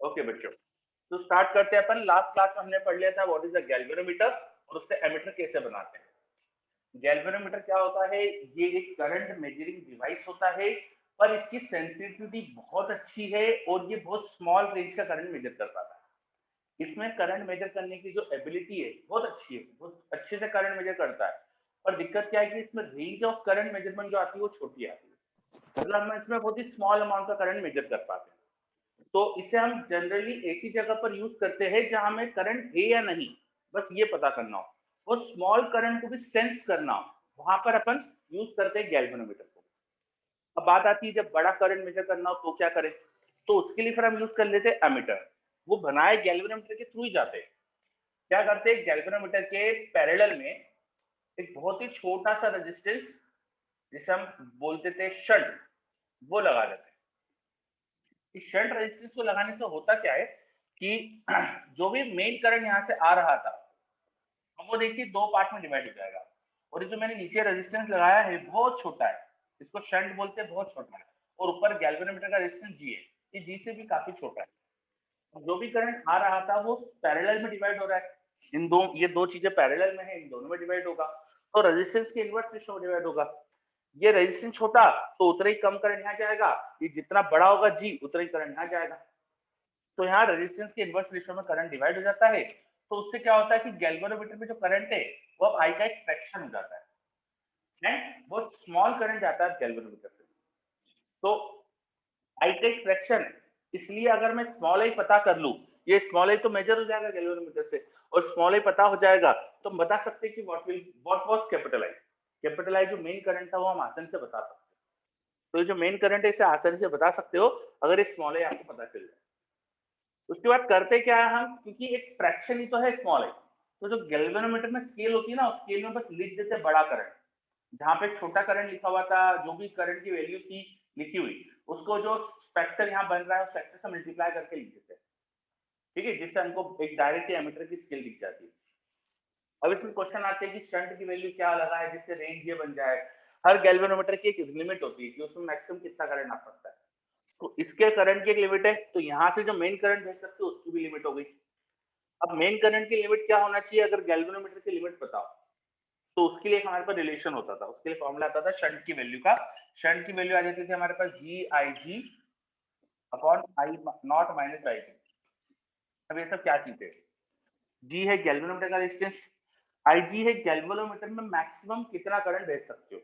Okay बच्चों, तो start करते हैं अपन। लास्ट क्लास में हमने पढ़ लिया था व्हाट इज अ गैल्वेनोमीटर और उससे एमीटर कैसे बनाते हैं। गैल्वेनोमीटर क्या होता है? ये एक करंट मेजरिंग डिवाइस होता है, पर इसकी सेंसिटिविटी बहुत अच्छी है और ये बहुत स्मॉल रेंज का करंट मेजर कर पाता है। इसमें करंट मेजर करने की जो एबिलिटी है बहुत अच्छी है, बहुत अच्छे से करंट मेजर करता है। पर दिक्कत क्या है कि इसमें रेंज ऑफ करंट मेजरमेंट जो आती है वो छोटी आती है। मतलब हम इसमें बहुत ही स्मॉल अमाउंट का करंट मेजर कर पाते हैं। तो इसे हम जनरली ऐसी जगह पर यूज करते हैं जहां हमें करंट है या नहीं, बस ये पता करना हो, वो स्मॉल करंट को भी सेंस करना हो, वहां पर अपन यूज करते हैं गैल्वेनोमीटर को। अब बात आती है जब बड़ा करंट मेजर करना हो तो क्या करें? तो उसके लिए फिर हम यूज कर लेते हैं एमीटर। वो बनाए गैल्वेनोमीटर के थ्रू ही जाते हैं। क्या करते हैं? गैल्वेनोमीटर के पैरेलल में एक बहुत ही छोटा सा रेजिस्टेंस, जिसे हम बोलते थे शंट, वो लगा देते हैं। इस शंट रेजिस्टेंस को लगाने से होता क्या है कि जो भी मेन करंट यहाँ से आ रहा था, अब वो देखिए दो पार्ट में डिवाइड हो जाएगा। और ये जो मैंने नीचे रेजिस्टेंस लगाया है बहुत छोटा है, इसको शंट बोलते हैं, बहुत छोटा है। और ऊपर गैल्वेनोमीटर का रेजिस्टेंस जी है, ये जी से भी काफी छोटा है। तो जो भी करंट आ रहा था वो पैरेलल में डिवाइड हो रहा है। इन दो, ये दो चीजें पैरेलल में है, इन दोनों में डिवाइड होगा, तो रेजिस्टेंस के इनवर्स रेशियो में डिवाइड होगा। ये रेजिस्टेंस छोटा तो उतना ही कम करंट यहाँ जाएगा, ये जितना बड़ा होगा जी उतना ही करंट यहाँ जाएगा। तो यहाँ रेजिस्टेंस के इनवर्स रेशियो में करंट डिवाइड हो जाता है। तो उससे क्या होता है कि गैल्वेनोमीटर में जो करंट है वो अब आई का एक फ्रैक्शन हो जाता है, बहुत स्मॉल करंट जाता है गैल्वेनोमीटर से। तो आई का एक फ्रैक्शन है, इसलिए अगर मैं स्मॉल आई पता कर लूं, ये स्मॉल आई तो मेजर हो जाएगा गैल्वेनोमीटर से, और स्मॉल आई पता हो जाएगा तो हम बता सकते हैं कि what was capital I. Capital आई जो मेन करंट था वो हम आसानी से बता सकते हैं। तो ये जो मेन करंट है इसे आसानी से बता सकते हो अगर ये स्मॉल आई आपको पता चल जाए। उसके बाद करते क्या है हम, क्योंकि एक फ्रैक्शन ही तो है स्मॉल आई, तो जो गैल्वेनोमीटर में स्केल होती है ना, उस स्केल में बस लिख देते बड़ा करंट। जहां पे छोटा करंट लिखा हुआ था, जो भी करंट की वैल्यू थी लिखी हुई, उसको जो फैक्टर यहाँ बन रहा है उस फैक्टर से मल्टीप्लाई करके लिख देते हैं। ठीक है, जिससे हमको एक डायरेक्ट एमीटर की स्केल दिख जाती है। अब इसमें क्वेश्चन आते हैं कि शंट की वैल्यू क्या लगा है जिससे रेंज ये बन जाए। हर गैल्वेनोमीटर की एक लिमिट होती है कि उसमें मैक्सिमम कितना करंट आ सकता है। तो इसके करंट की एक लिमिट है, तो यहाँ से जो मेन करंट भेज सकते हो उसकी भी लिमिट हो गई। अब मेन करंट की लिमिट क्या होना चाहिए अगर गैल्वेनोमीटर की लिमिट बताओ, तो उसके लिए हमारे पास रिलेशन होता था, उसके लिए फॉर्मूला आता था शंट की वैल्यू का। शंट की वैल्यू आ जाती थी हमारे पास जी आई जी अपॉन आई नॉट माइनस आई जी। अब ये सब क्या चीज है? जी है गैल्वेनोमीटर का रेजिस्टेंस, आई जी है गैल्वेनोमीटर में मैक्सिमम कितना करंट भेज सकते हो,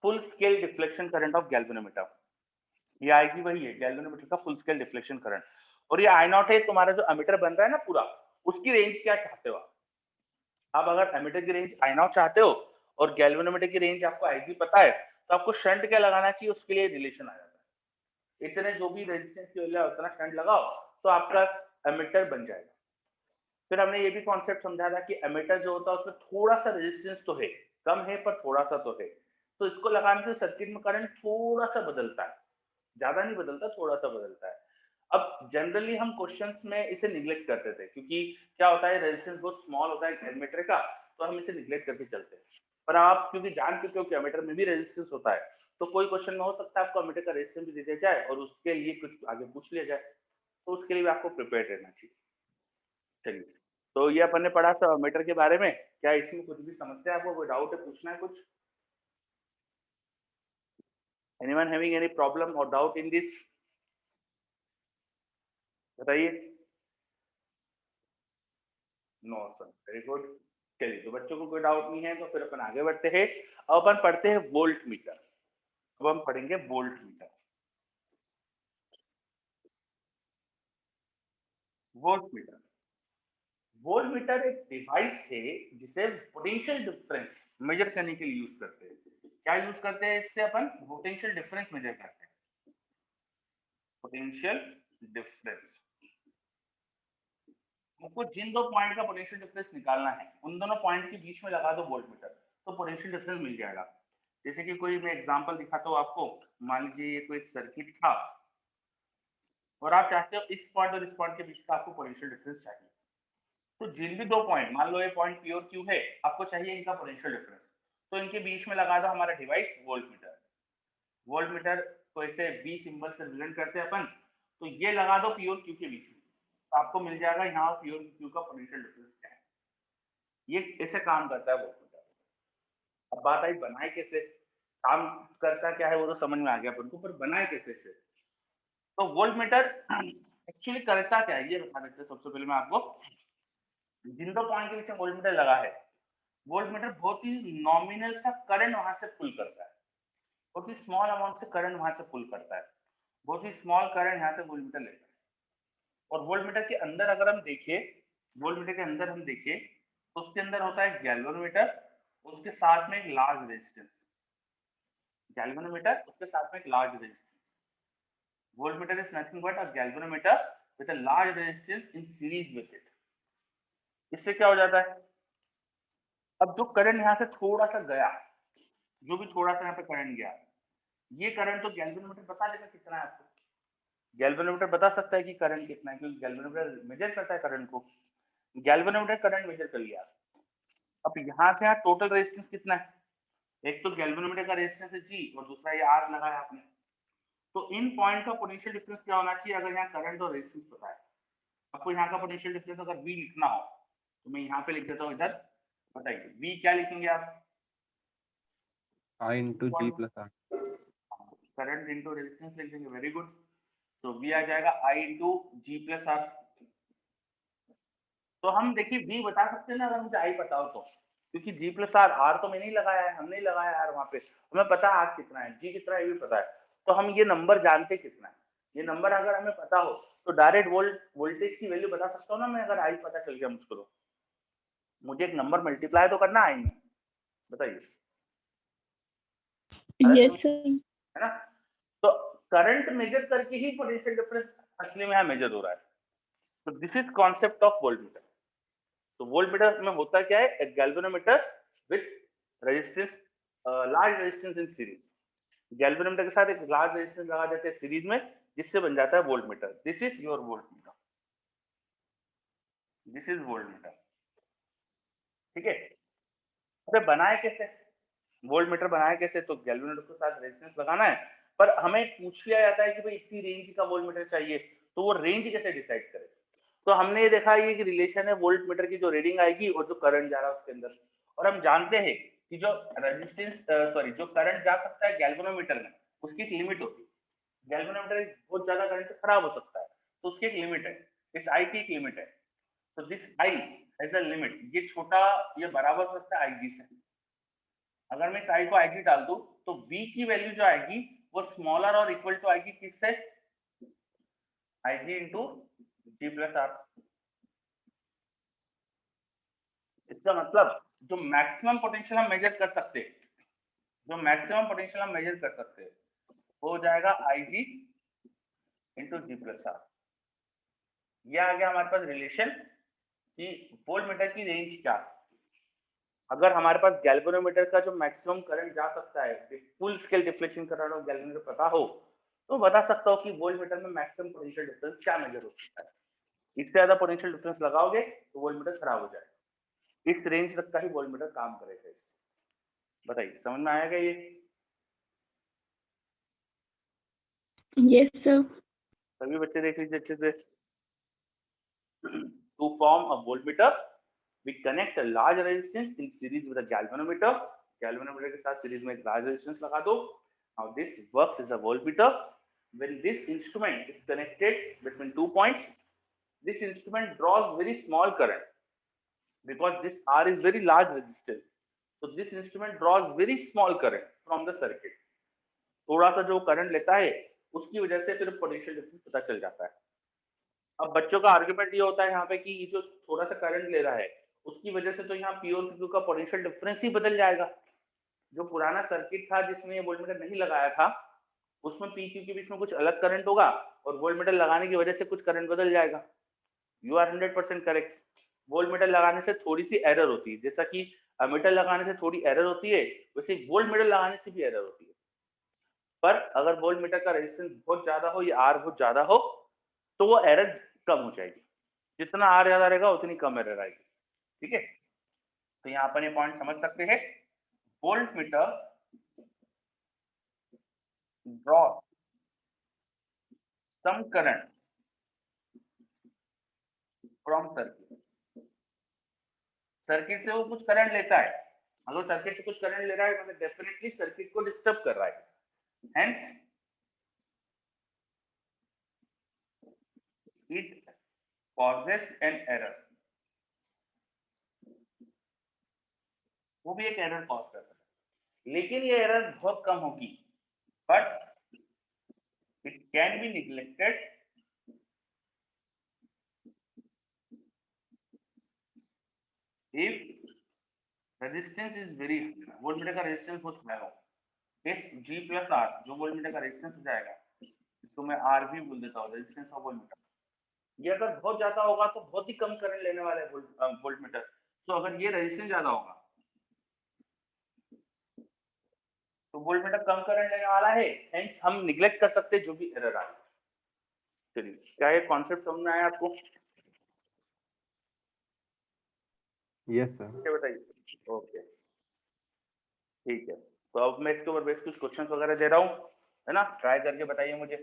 full scale deflection current of galvanometer. ये आई जी वही है गैल्वेनोमीटर का फुल स्केल डिफ्लेक्शन करंट। और ये आई नॉट है तुम्हारा जो एमीटर बन रहा है ना पूरा, उसकी रेंज क्या चाहते हो आप। आप अगर एमीटर की रेंज आई नॉट चाहते हो और गैल्वेनोमीटर की रेंज आपको आईजी पता है, तो आपको शंट क्या लगाना चाहिए, उसके लिए रिलेशन आ जाता है। इतने जो भी रेजिस्टेंस की वैल्यू है उतना शंट लगाओ तो आपका एमीटर बन जाएगा। फिर हमने ये भी कॉन्सेप्ट समझा था कि एमीटर जो होता है उसमें थोड़ा सा रेजिस्टेंस तो है, कम है पर थोड़ा सा तो है। तो इसको लगाने से सर्किट में करंट थोड़ा सा बदलता है, ज्यादा नहीं बदलता, थोड़ा सा बदलता है। अब जनरली हम क्वेश्चंस में इसे निग्लेक्ट करते थे, क्योंकि क्या होता है रेजिस्टेंस बहुत स्मॉल होता है एमीटर का, तो हम इसे निग्लेक्ट करके चलते हैं। पर आप क्योंकि जान चुके हो कि एमीटर में भी रेजिस्टेंस होता है, तो कोई क्वेश्चन में हो सकता है आपको एमीटर का रेजिस्टेंस भी दे दिया जाए और उसके लिए कुछ आगे पूछ लिया जाए, तो उसके लिए भी आपको प्रिपेयर रहना चाहिए। चलिए, तो ये अपन ने पढ़ा था एमीटर के बारे में। क्या इसमें कुछ भी समस्या है, आपको कोई डाउट है, पूछना है कुछ? एनीवन हैविंग एनी प्रॉब्लम और डाउट इन दिस, बताइए। No sir, very good. चलिए, तो बच्चों को कोई डाउट नहीं है तो फिर अपन आगे बढ़ते हैं। अब अपन पढ़ते हैं वोल्ट मीटर। अब हम पढ़ेंगे volt meter. Volt meter, volt meter एक डिवाइस है जिसे पोटेंशियल डिफरेंस मेजर करने के लिए यूज करते हैं। क्या यूज करते हैं इससे अपन? पोटेंशियल डिफरेंस मेजर करते हैं। पोटेंशियल डिफरेंस, आपको जिन दो पॉइंट का पोटेंशियल डिफरेंस निकालना है उन दोनों पॉइंट के बीच में लगा दो वोल्ट मीटर, तो पोटेंशियल डिफरेंस मिल जाएगा। जैसे कि कोई मैं एग्जांपल दिखाता हूँ आपको। मान लीजिए ये कोई सर्किट था और आप चाहते हो इस पॉइंट और इस पॉइंट के बीच का आपको पोटेंशियल डिफरेंस चाहिए। तो जिन भी दो पॉइंट, मान लो ये पॉइंट पी और क्यू है, आपको चाहिए इनका पोटेंशियल डिफरेंस, तो इनके बीच में लगा दो हमारा device volt meter. Volt meter को ऐसे बी सिंबल से रिप्रेजेंट करते हैं अपन, तो ये लगा दो पी और क्यू के बीच में। तो आपको मिल जाएगा यहाँ पी और क्यू का पोटेंशियल डिफरेंस क्या है। ये ऐसे काम करता है वोल्टमीटर। अब बात आई बनाए कैसे, काम करता क्या है वो तो समझ में आ गया अपन को, पर बनाए कैसे से। तो वोल्टमीटर एक्चुअली करता क्या है ये बता देते हैं सबसे पहले मैं आपको। जिन दो पॉइंट के बीच में वोल्टमीटर लगा है, वोल्टमीटर बहुत ही नॉमिनल सा करंट वहां से पुल करता है, बहुत ही स्मॉल अमाउंट से करंट वहां से पुल करता है, बहुत ही स्मॉल करंट यहाँ से वोल्टमीटर लेता है। और वोल्टमीटर के अंदर अगर हम देखें, वोल्टमीटर के अंदर हम देखें तो उसके अंदर होता है गैल्वेनोमीटर, उसके साथ में एक लार्ज रेजिस्टेंस। गैल्वेनोमीटर उसके साथ में एक large resistance. Voltmeter is nothing but a galvanometer with a large resistance in series with it. इससे क्या हो जाता है, अब जो करंट यहाँ से थोड़ा सा गया, जो भी थोड़ा सा यहाँ पे करंट गया, ये करंट तो गैल्वेनोमीटर बता देगा कितना है आपको। गैल्वेनोमीटर बता सकता है कि करंट कितना है, क्योंकि गैल्वेनोमीटर मेजर करता है करंट को। गैल्वेनोमीटर करंट मेजर कर लिया। अब यहाँ से यहाँ टोटल रेजिस्टेंस कितना है, एक तो गैल्वेनोमीटर का रेजिस्टेंस है जी और दूसरा ये आर लगाया आपने। तो इन पॉइंट का पोटेंशियल डिफरेंस क्या होना चाहिए, अगर यहाँ करंट और रेजिस्टेंस पता है। आपको यहाँ का पोटेंशियल डिफरेंस अगर V लिखना हो तो मैं यहाँ पे लिख देता हूँ इधर, बताइए V क्या लिखेंगे आप। I into G plus R। Current into resistance लिख देंगे, वेरी गुड। तो V आ जाएगा I into G plus R. तो हम देखिए V बता सकते हैं ना अगर मुझे I पता हो तो, क्योंकि G प्लस आर, आर तो मैंने ही लगाया है, हमने ही लगाया यार वहां पे, हमें पता है आर कितना है, G कितना है ये भी पता है। तो हम ये नंबर जानते कितना है, ये नंबर अगर हमें पता हो तो डायरेक्ट वोल्टेज की वैल्यू बता सकता हूँ ना मैं, अगर I पता चल गया मुझको तो। मुझे एक नंबर मल्टीप्लाई तो करना I में, बताइए। Yes sir. है ना, तो करंट मेजर करके ही पोटेंशियल डिफरेंस असली में यहाँ मेजर हो रहा है। तो this is concept of voltmeter. तो वोल्टमीटर में होता क्या है, एक galvanometer with resistance, large resistance in series. Galvanometer के साथ एक लार्ज रेजिस्टेंस लगा देते हैं सीरीज में, जिससे बन जाता है voltmeter. This is your voltmeter, this is voltmeter. ठीक है, तो बनाए कैसे वोल्टमीटर, बनाए कैसे, तो गैल्वेनोमीटर के साथ रेजिस्टेंस लगाना है। पर हमें पूछ लिया जाता है कि भाई इतनी रेंज का वोल्टमीटर चाहिए, तो वो रेंज कैसे डिसाइड करें। तो हमने ये देखा ये कि रिलेशन है वोल्टमीटर की जो रीडिंग आएगी और जो करंट जा रहा है उसके अंदर। और हम जानते हैं कि जो रेजिस्टेंस सॉरी जो करंट जा सकता है गैल्वेनोमीटर में, उसकी एक लिमिट होती है। गैल्वेनोमीटर बहुत ज्यादा करंट से खराब हो सकता है, तो उसकी एक लिमिट है, इस आई की एक लिमिट है। तो this I has a limit, ये छोटा, ये बराबर हो सकता है आई जी से। अगर मैं इस आई को आई जी डाल दूं तो v की वैल्यू जो आएगी वो स्मॉलर और इक्वल टू आएगी किससे, आई जी इंटू जी प्लस आर। इसका मतलब जो मैक्सिमम पोटेंशियल हम मेजर कर सकते हैं, जो मैक्सिमम पोटेंशियल हम मेजर कर सकते हैं वो हो जाएगा आई जी इंटू जी प्लस आर। ये आ गया हमारे पास रिलेशन कि वोल्टमीटर की रेंज क्या है। अगर हमारे पास गैल्वेनोमीटर का जो मैक्सिमम करंट जा सकता है, full scale deflection current of galvanometer पता हो, तो बता सकता हूँ कि वोल्टमीटर में मैक्सिमम पोटेंशियल डिफरेंस क्या मेजर हो सकता है। इससे ज्यादा पोटेंशियल डिफरेंस लगाओगे तो वोल्टमीटर खराब हो जाएगा। इस रेंज तक का ही वोल्टमीटर काम करेगा। बताइए समझ में आएगा ये। Yes sir. सभी बच्चे देख लीजिए अच्छे से। To form a voltmeter, we connect a large resistance in series with a galvanometer. Galvanometer के साथ series में एक large resistance लगा दो। Now this works as a voltmeter. When this instrument is connected between 2 points, this instrument draws very small current because this R is very large resistance. So this instrument draws very small current from the circuit. थोड़ा सा जो current लेता है उसकी वजह से फिर potential difference पता चल जाता है। अब बच्चों का आर्गुमेंट ये होता है यहाँ पे कि ये जो थोड़ा सा करंट ले रहा है उसकी वजह से तो यहाँ पी और क्यू का पोटेंशियल डिफरेंस ही बदल जाएगा। जो पुराना सर्किट था जिसमें ये वोल्टमीटर नहीं लगाया था उसमें पी क्यू के बीच में कुछ अलग करंट होगा और वोल्टमीटर लगाने की वजह से कुछ करंट बदल जाएगा। You are 100% correct. वोल्टमीटर लगाने से थोड़ी सी एरर होती है, जैसा कि मीटर लगाने से थोड़ी एरर होती है, वैसे वोल्टमीटर लगाने से भी एरर होती है। पर अगर वोल्टमीटर का रेजिस्टेंस बहुत ज्यादा हो या आर बहुत ज्यादा हो तो वो एरर कम हो जाएगी। जितना आर ज्यादा रहेगा उतनी कम एरर आएगी। ठीक है, तो यहाँ पर ये पॉइंट समझ सकते हैं। Voltmeter draw some current from circuit, circuit से वो कुछ करंट लेता है, अगर सर्किट से कुछ करंट ले रहा है मतलब डेफिनेटली सर्किट को डिस्टर्ब कर रहा है, hence it causes an error, वो भी एक एरर कॉज करता है, लेकिन ये एरर बहुत कम होगी, but it can be neglected if resistance is very, voltmeter का रेजिस्टेंस बहुत हाई हो, इफ G प्लस R जो वोल्टमीटर का रेजिस्टेंस हो जाएगा, इसको मैं R भी बोल देता हूँ, रेजिस्टेंस ऑफ वोल्टमीटर, ये अगर बहुत ज्यादा होगा तो बहुत ही कम करंट लेने वाला है वोल्टमीटर, तो अगर ये रेजिस्टेंस ज्यादा होगा तो वोल्टमीटर कम करंट लेने वाला है, हेंस हम निग्लेक्ट कर सकते हैं जो भी एरर आए। चलिए, क्या ये कॉन्सेप्ट समझ में आया आपको? Yes sir. क्या बताइए? ओके, ठीक है, तो अब मैं इसके ऊपर बेस कुछ क्वेश्चंस वगैरह दे रहा हूँ, है ना, ट्राई करके बताइए मुझे।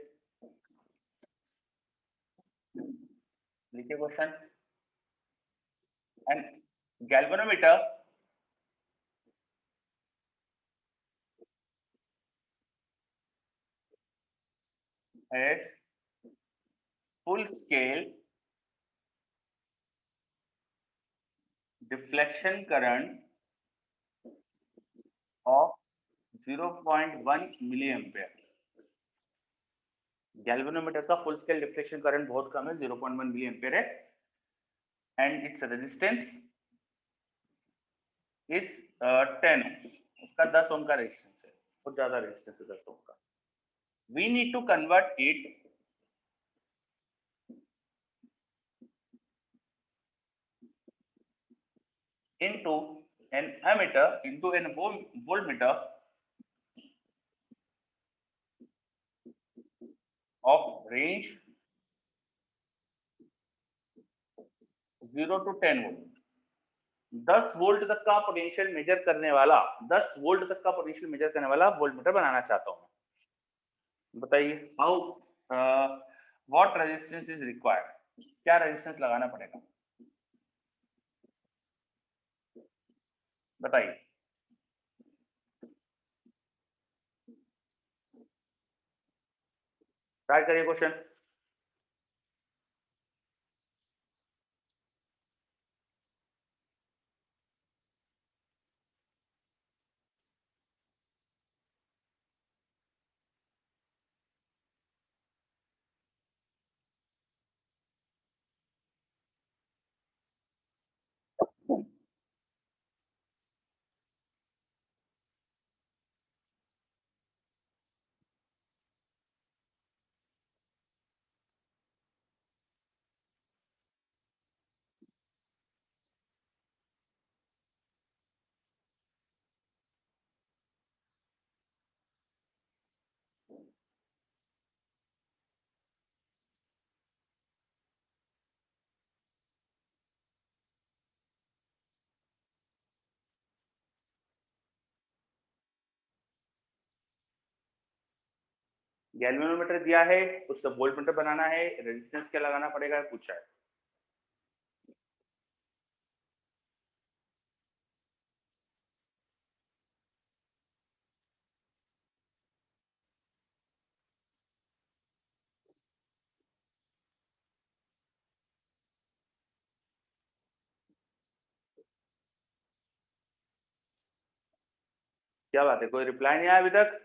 लिखिए question, and galvanometer has full scale deflection current of 0.1 milliampere, galvanometer का फुल स्केल डिफ्लेक्शन करंट बहुत कम है, 0.1 मिलीएम्पेयर है, एंड इट्स रेजिस्टेंस इज 10 ओम, उसका 10 ओम का रेजिस्टेंस है, बहुत ज्यादा रेजिस्टेंस है 10 ओम का। We need to convert it into an ammeter, into an voltmeter of range 0 to 10 volt, 10 volt तक का पोटेंशियल मेजर करने वाला, 10 वोल्ट तक का पोटेंशियल मेजर करने वाला वोल्टमीटर बनाना चाहता हूं। बताइए how, what resistance is required, क्या रेजिस्टेंस लगाना पड़ेगा, बताइए। ट्राई करिए क्वेश्चन। गैल्वेनोमीटर दिया है, उससे वोल्टमीटर बनाना है, रेजिस्टेंस क्या लगाना पड़ेगा पूछा है। क्या बात है, कोई रिप्लाई नहीं आया अभी तक?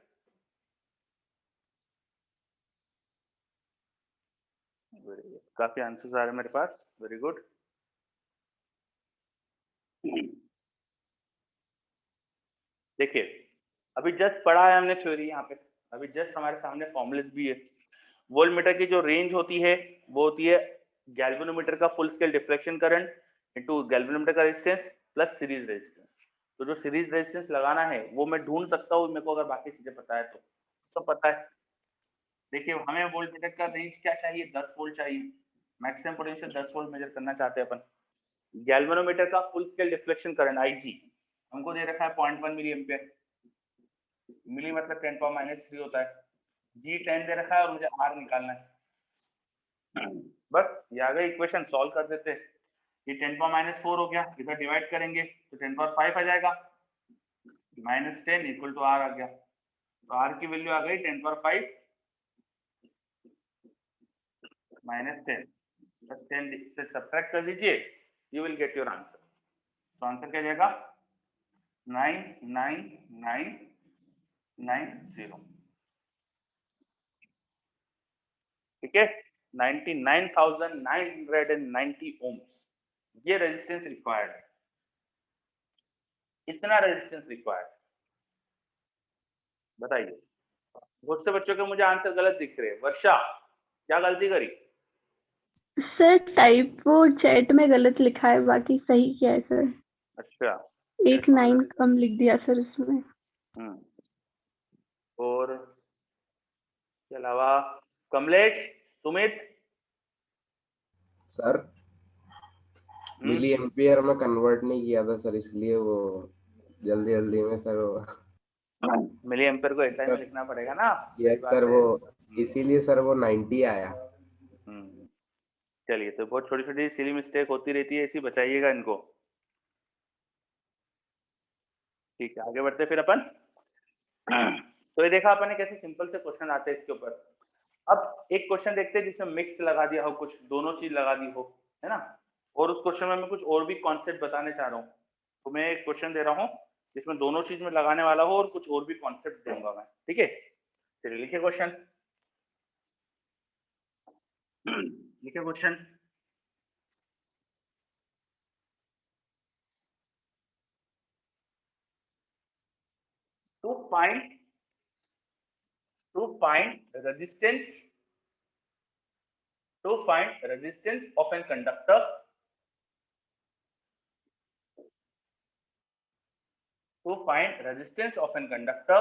काफी आंसर्स आ रहे हैं मेरे पास, वेरी गुड। देखिए, अभी जस्ट पढ़ा है हमने थ्योरी, यहाँ पे अभी जस्ट हमारे सामने फॉर्मूलेस भी है। वोल्टमीटर की जो रेंज होती है वो होती है गैल्वेनोमीटर का full scale deflection current into galvanometer का रेजिस्टेंस प्लस सीरीज रेजिस्टेंस। तो जो सीरीज रेजिस्टेंस लगाना है वो मैं ढूंढ सकता हूँ, मेरे को अगर बाकी चीजें पता है तो पता है। देखिए, हमें वोल्टमीटर का रेंज क्या चाहिए, 10 वोल्ट चाहिए, मैक्सिमम पोटेंशियल 10 वोल्ट मेजर करना चाहते हैं अपन। गैल्वेनोमीटर का full scale deflection current IG हमको दे रखा है 0.1 मिली एम्पियर, मिली मतलब 10⁻³ होता है, जी 10 दे रखा है और मुझे आर निकालना है, बस ये आ गई इक्वेशन, सॉल्व कर देते हैं। ये 10 पावर माइनस 4 हो गया, इधर डिवाइड करेंगे तो 10 पावर 5 आ जाएगा, माइनस 10 इक्वल टू आर आ गया। तो आर की वैल्यू आ गई 10 पावर 5 माइनस 10 बस 10 से सब्ट्रैक्ट कर दीजिए, you will get your answer. तो आंसर क्या जाएगा 99990। ठीक है, 99,990 ohms ये रेजिस्टेंस रिक्वायर्ड है, इतना रेजिस्टेंस रिक्वायर्ड। बताइए, बहुत से बच्चों के मुझे आंसर गलत दिख रहे हैं। वर्षा, क्या गलती करी? सर टाइपो चैट में गलत लिखा है, बाकी सही किया है सर। अच्छा, एक 9 कम लिख दिया सर इसमें। और के अलावा Kamlesh, Sumit sir milliampere में कन्वर्ट नहीं किया था सर, इसलिए वो जल्दी जल्दी में सर वो मिली एम्पियर को ऐसा ही लिखना पड़ेगा ना। यस सर, वो इसीलिए सर वो 90 आया। चलिए, तो बहुत छोटी छोटी सिली मिस्टेक होती रहती है, ऐसी बचाइएगा इनको। ठीक है, आगे बढ़ते फिर अपन। तो ये देखा अपन ने कैसे सिंपल से क्वेश्चन आते हैं इसके ऊपर। अब एक क्वेश्चन देखते हैं जिसमें मिक्स लगा दिया हो, कुछ दोनों चीज लगा दी हो, है ना। और उस क्वेश्चन में मैं कुछ और भी कॉन्सेप्ट बताने चाह रहा हूँ। तो मैं एक क्वेश्चन दे रहा हूँ जिसमें दोनों चीज में लगाने वाला हो और कुछ और भी कॉन्सेप्ट दूंगा मैं। ठीक है, चलिए लिखिए क्वेश्चन। लिखिए question. To find resistance of a conductor,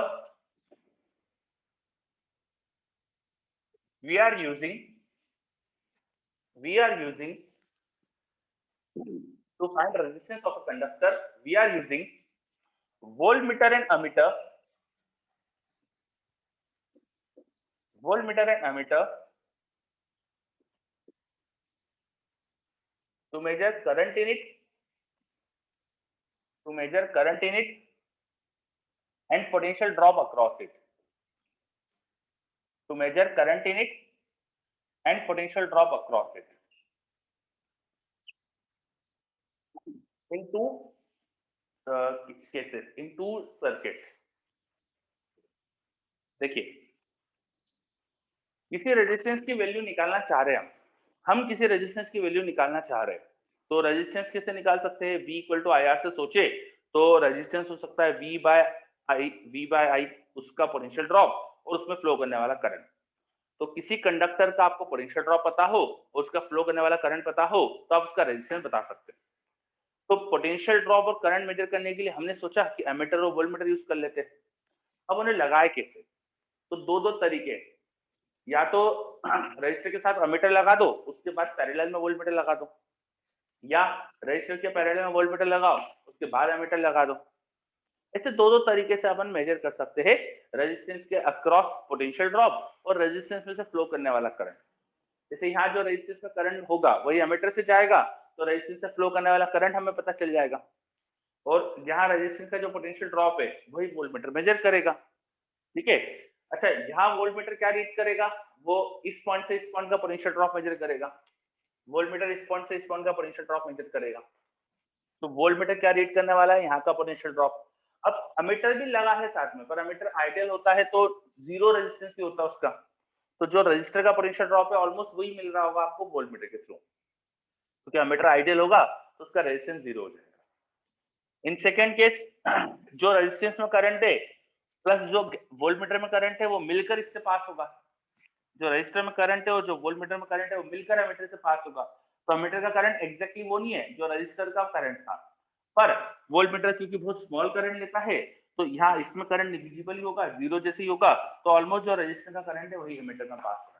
we are using to find resistance of a conductor, we are using voltmeter and ammeter to measure current in it and potential drop across it. To measure current in it and potential drop across it. In two cases, in two circuits. देखिए, किसी resistance की value निकालना चाह रहे हैं हम किसी resistance की वैल्यू निकालना चाह रहे हैं। तो रेजिस्टेंस कैसे निकाल सकते हैं? V इक्वल टू IR से सोचे तो रेजिस्टेंस हो सकता है V बाय I उसका पोटेंशियल ड्रॉप और उसमें फ्लो करने वाला करंट। तो किसी कंडक्टर का आपको पोटेंशियल ड्रॉप पता हो और उसका फ्लो करने वाला करंट पता हो तो आप उसका रेजिस्टेंस बता सकते हैं। तो पोटेंशियल ड्रॉप और करंट मेजर करने के लिए हमने सोचा कि एमीटर और वोल्टमीटर यूज कर लेते हैं। अब उन्हें लगाए कैसे? तो दो तरीके, या तो रजिस्टर के साथ एमीटर लगा दो, उसके बाद पैरेलल में वोल्टमीटर लगा दो, या रजिस्टर के पैरेलल में वोल्टमीटर लगाओ उसके बाद एमीटर लगा दो। ऐसे दो तरीके से अपन मेजर कर सकते हैं रेजिस्टेंस के अक्रॉस पोटेंशियल ड्रॉप और रेजिस्टेंस में से फ्लो करने वाला करंट। जैसे यहाँ जो रेजिस्टेंस में करंट होगा वही एमीटर से जाएगा, तो रेजिस्टेंस से फ्लो करने वाला करंट हमें पता चल जाएगा, और यहाँ रेजिस्टेंस का जो पोटेंशियल ड्रॉप है वही वोल्टमीटर मेजर करेगा। ठीक है, अच्छा यहाँ वोल्टमीटर क्या रीड करेगा? वो इस पॉइंट से इस पॉइंट का पोटेंशियल ड्रॉप मेजर करेगा। वोल्टमीटर इस पॉइंट से इस पॉइंट का पोटेंशियल ड्रॉप मेजर करेगा। तो वोल्टमीटर क्या रीड करने वाला है? यहाँ का पोटेंशियल ड्रॉप। अब एमीटर भी लगा है साथ में, पर एमीटर आइडियल होता है तो जीरो रेजिस्टेंस ही होता है उसका। तो जो रजिस्टर का पोटेंशियल ड्रॉप है ऑलमोस्ट वही मिल रहा होगा आपको वोल्टमीटर के थ्रू, क्योंकि एमीटर आइडियल होगा तो उसका रेजिस्टेंस जीरो हो जाएगा। इन सेकेंड केस जो रेजिस्टेंस में करंट है प्लस जो वोल्टमीटर में करंट है वो मिलकर इससे पास होगा। जो रजिस्टर में करंट है और जो वोल्टमीटर में करंट है वो मिलकर एमीटर से पास होगा। तो एमीटर का करंट एग्जैक्टली वो नहीं है जो रजिस्टर का करंट था, पर वोल्टमीटर क्योंकि बहुत स्मॉल करंट लेता है तो यहाँ इसमें करंट नेग्लिजिबल ही होगा, जीरो जैसे ही होगा। तो ऑलमोस्ट जो रजिस्टर का करंट है वही एमीटर में पास होगा।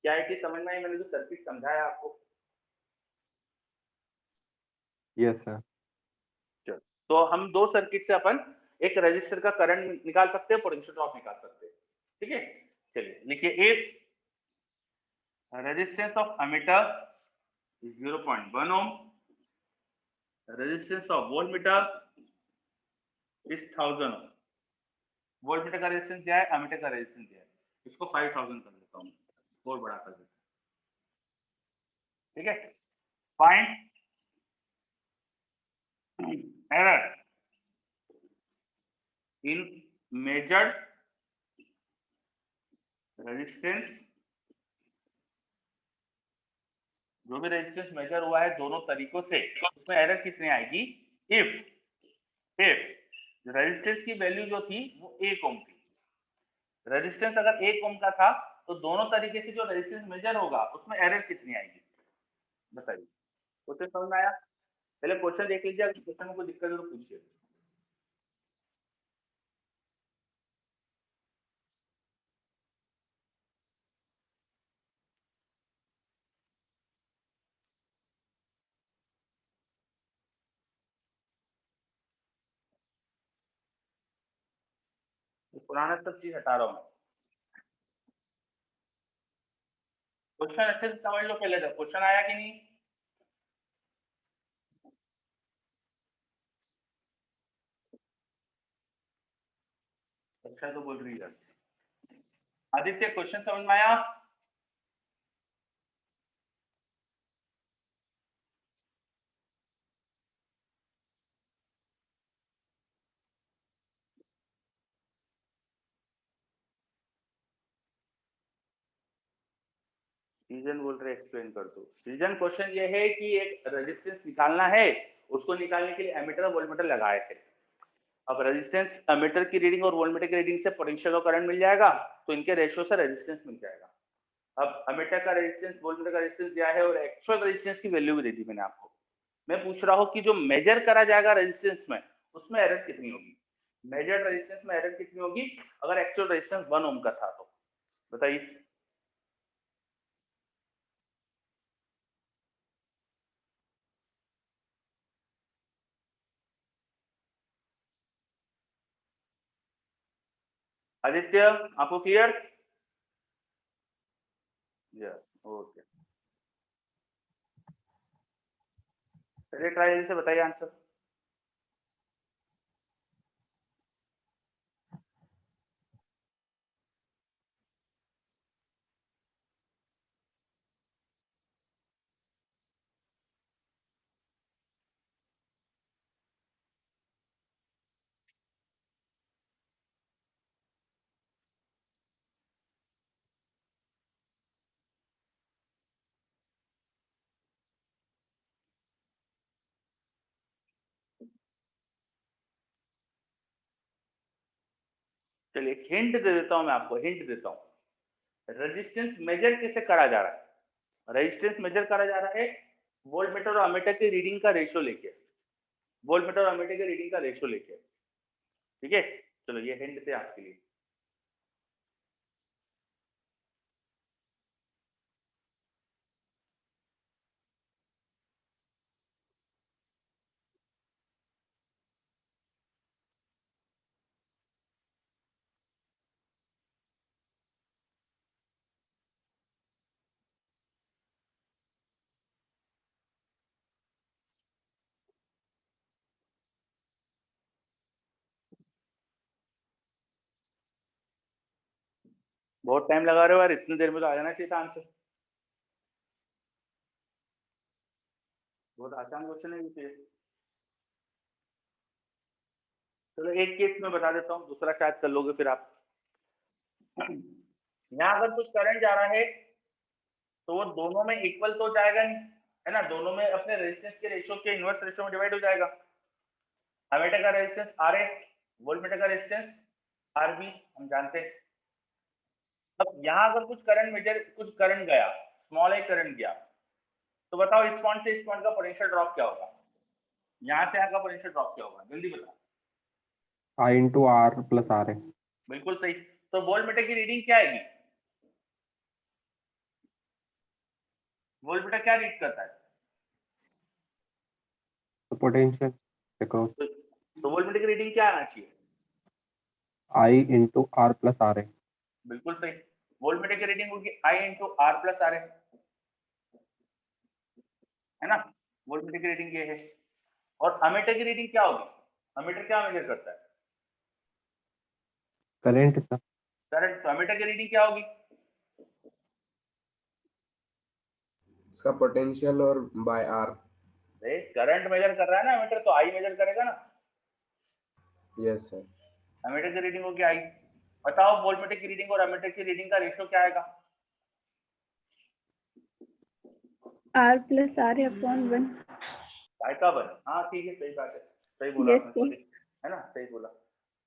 क्या है कि समझ में आई मैंने जो सर्किट समझाया आपको? Yes sir. तो हम दो सर्किट से अपन एक रजिस्टर का करंट निकाल सकते हैं, पोटेंशियल ड्रॉप निकाल सकते हैं। ठीक है, चलिए लिखिए resistance of ammeter is 0.1 ohm. Resistance of voltmeter is 1000 ohm. Voltmeter का रेजिस्टेंस क्या है, एमीटर का रेजिस्टेंस क्या है, इसको 5000 कर देता हूँ और बड़ा कर देता हूँ, ठीक है। Find error in measured resistance, जो भी रेजिस्टेंस मेजर हुआ है दोनों तरीकों से, उसमें एरर कितनी आएगी, इफ रेजिस्टेंस की वैल्यू जो थी वो 1 ओम थी, रेजिस्टेंस अगर 1 ओम का था तो दोनों तरीके से जो रेजिस्टेंस मेजर होगा उसमें एरर कितनी आएगी, बताइए। क्वेश्चन समझ में आया? पहले क्वेश्चन देख लीजिए, अगर क्वेश्चन में कोई दिक्कत है तो पूछिए। पुराना सब चीज हटा रहा हूँ, क्वेश्चन अच्छे से समझ लो पहले, तो क्वेश्चन आया कि नहीं। अच्छा तो बोल रही है आदित्य, क्वेश्चन समझ में आया? रीजन बोल रहे, एक्सप्लेन कर दो। रीजन क्वेश्चन ये है कि एक रेजिस्टेंस निकालना है, उसको निकालने के लिए एमीटर और वोल्टमीटर लगाए थे। अब रेजिस्टेंस एमीटर की रीडिंग और वोल्टमीटर की रीडिंग से पोटेंशियल और करंट मिल जाएगा, तो इनके रेशियो से रेजिस्टेंस मिल जाएगा। अब एमीटर का रेजिस्टेंस वोल्टमीटर का रेजिस्टेंस दिया है और एक्चुअल रेजिस्टेंस की वैल्यू भी दे दी मैंने आपको। मैं पूछ रहा हूँ कि जो मेजर करा जाएगा रेजिस्टेंस में, उसमें एरर कितनी होगी, मेजर रेजिस्टेंस में एरर कितनी होगी अगर एक्चुअल रेजिस्टेंस 1 ओम का था, तो बताइए। आदित्य, आपको क्लियर? Yes, okay. चलिए ट्राई से बताइए आंसर। चलिए हिंट दे देता हूं, मैं आपको हिंट देता हूं। रेजिस्टेंस मेजर कैसे करा जा रहा है, रेजिस्टेंस मेजर करा जा रहा है वोल्टमीटर और एमीटर की रीडिंग का रेशियो लेके, वोल्टमीटर और एमीटर की रीडिंग का रेशियो लेके, ठीक है। चलो ये हिंट थे आपके लिए। बहुत टाइम लगा रहे हो यार, इतनी देर में तो आ जाना चाहिए था आंसर। बहुत आसान क्वेश्चन है ये। चलो एक केस में बता देता हूँ, दूसरा शायद कर लोगे फिर आप। यहाँ अगर कुछ करंट जा रहा है तो वो दोनों में इक्वल तो जाएगा नहीं, है ना, दोनों में अपने रेजिस्टेंस के रेशियो के इनवर्स रेशियो में डिवाइड हो जाएगा। एमीटर का रेजिस्टेंस RA, वोल्टमीटर का रेजिस्टेंस RB, हम जानते हैं। अब यहाँ अगर कुछ करंट मेजर, कुछ करंट गया, स्मॉल ए करंट गया, तो बताओ इस पॉइंट से इस पॉइंट का पोटेंशियल ड्रॉप क्या होगा, यहाँ से यहाँ का पोटेंशियल ड्रॉप क्या होगा, जल्दी बताओ। I into R plus RA। बिल्कुल सही। तो वोल्टमीटर की रीडिंग क्या आएगी, वोल्टमीटर क्या रीड करता है, तो पोटेंशियल अक्रॉस तो वोल्टमीटर की रीडिंग क्या आना चाहिए, I into R plus RA। बिल्कुल सही। वोल्टमीटर की रीडिंग होगी I into R plus R है ना, वोल्टमीटर की रीडिंग ये है। और अमीटर की रीडिंग क्या होगी? अमीटर क्या मेजर करता है? Current sir. करंट। तो अमीटर की रीडिंग क्या होगी? इसका पोटेंशियल और बाय आर। करंट मेजर कर रहा है ना अमीटर, तो आई मेजर करेगा ना। Yes sir. अमीटर की रीडिंग होगी आई। बताओ वोल्टमीटर की रीडिंग और अमीटर की रीडिंग का रेशियो क्या आएगा? R plus R upon 1। आई का वन। हाँ ठीक है, सही बात है, सही बोला Yes, आपने, sir. सॉरी, है ना, सही बोला।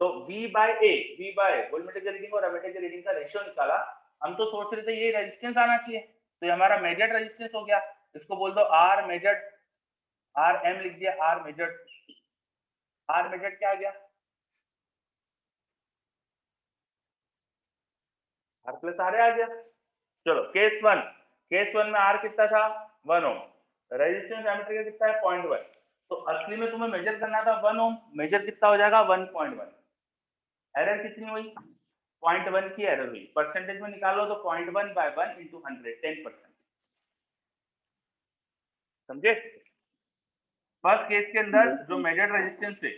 तो V by A, V by voltmeter की रीडिंग और अमीटर की रीडिंग का रेशियो निकाला। हम तो सोच रहे थे ये रेजिस्टेंस आना चाहिए, तो ये हमारा मेजर्ड रेजिस्टेंस हो गया। इसको बोल दो R मेजर्ड, R M लिख दिया, R मेजर्ड। R मेजर्ड क्या आ गया? R प्लस R आ गया। चलो केस वन में R कितना था? 1 ओम। रेजिस्टेंस एमीटर का कितना है? 0.1। तो असली में तुम्हें मेजर करना था 1 ओम, मेजर कितना हो जाएगा? 1.1। एरर कितनी हुई? 0.1 की एरर हुई। परसेंटेज में निकालो तो 0.1 बाय 1 इंटू 100, 10%। समझे? फर्स्ट केस के अंदर जो मेजर्ड रेजिस्टेंस है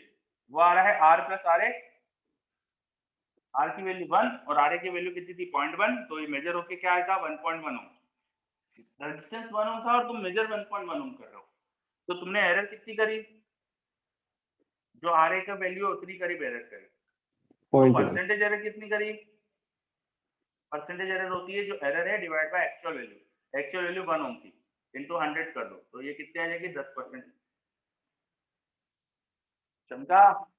वो आ रहा है R प्लस आर आर की वैल्यू 1 और आर की वैल्यू कितनी थी? 0.1। तो ये मेजर होके क्या आएगा? 1.1 ओम। रेजिस्टेंस 1 ओम था और तुम मेजर 1.1 ओम कर रहे हो, तो तुमने एरर कितनी करी? जो आर का वैल्यू उतनी करीब एरर करी। तो 0.1। परसेंटेज एरर कितनी करी? परसेंटेज एरर होती है जो एरर है divide by actual value. Actual value 1 ओम थी, इनटू 100 कर दो, तो ये कितने आ जाएगी? 10%। समझा?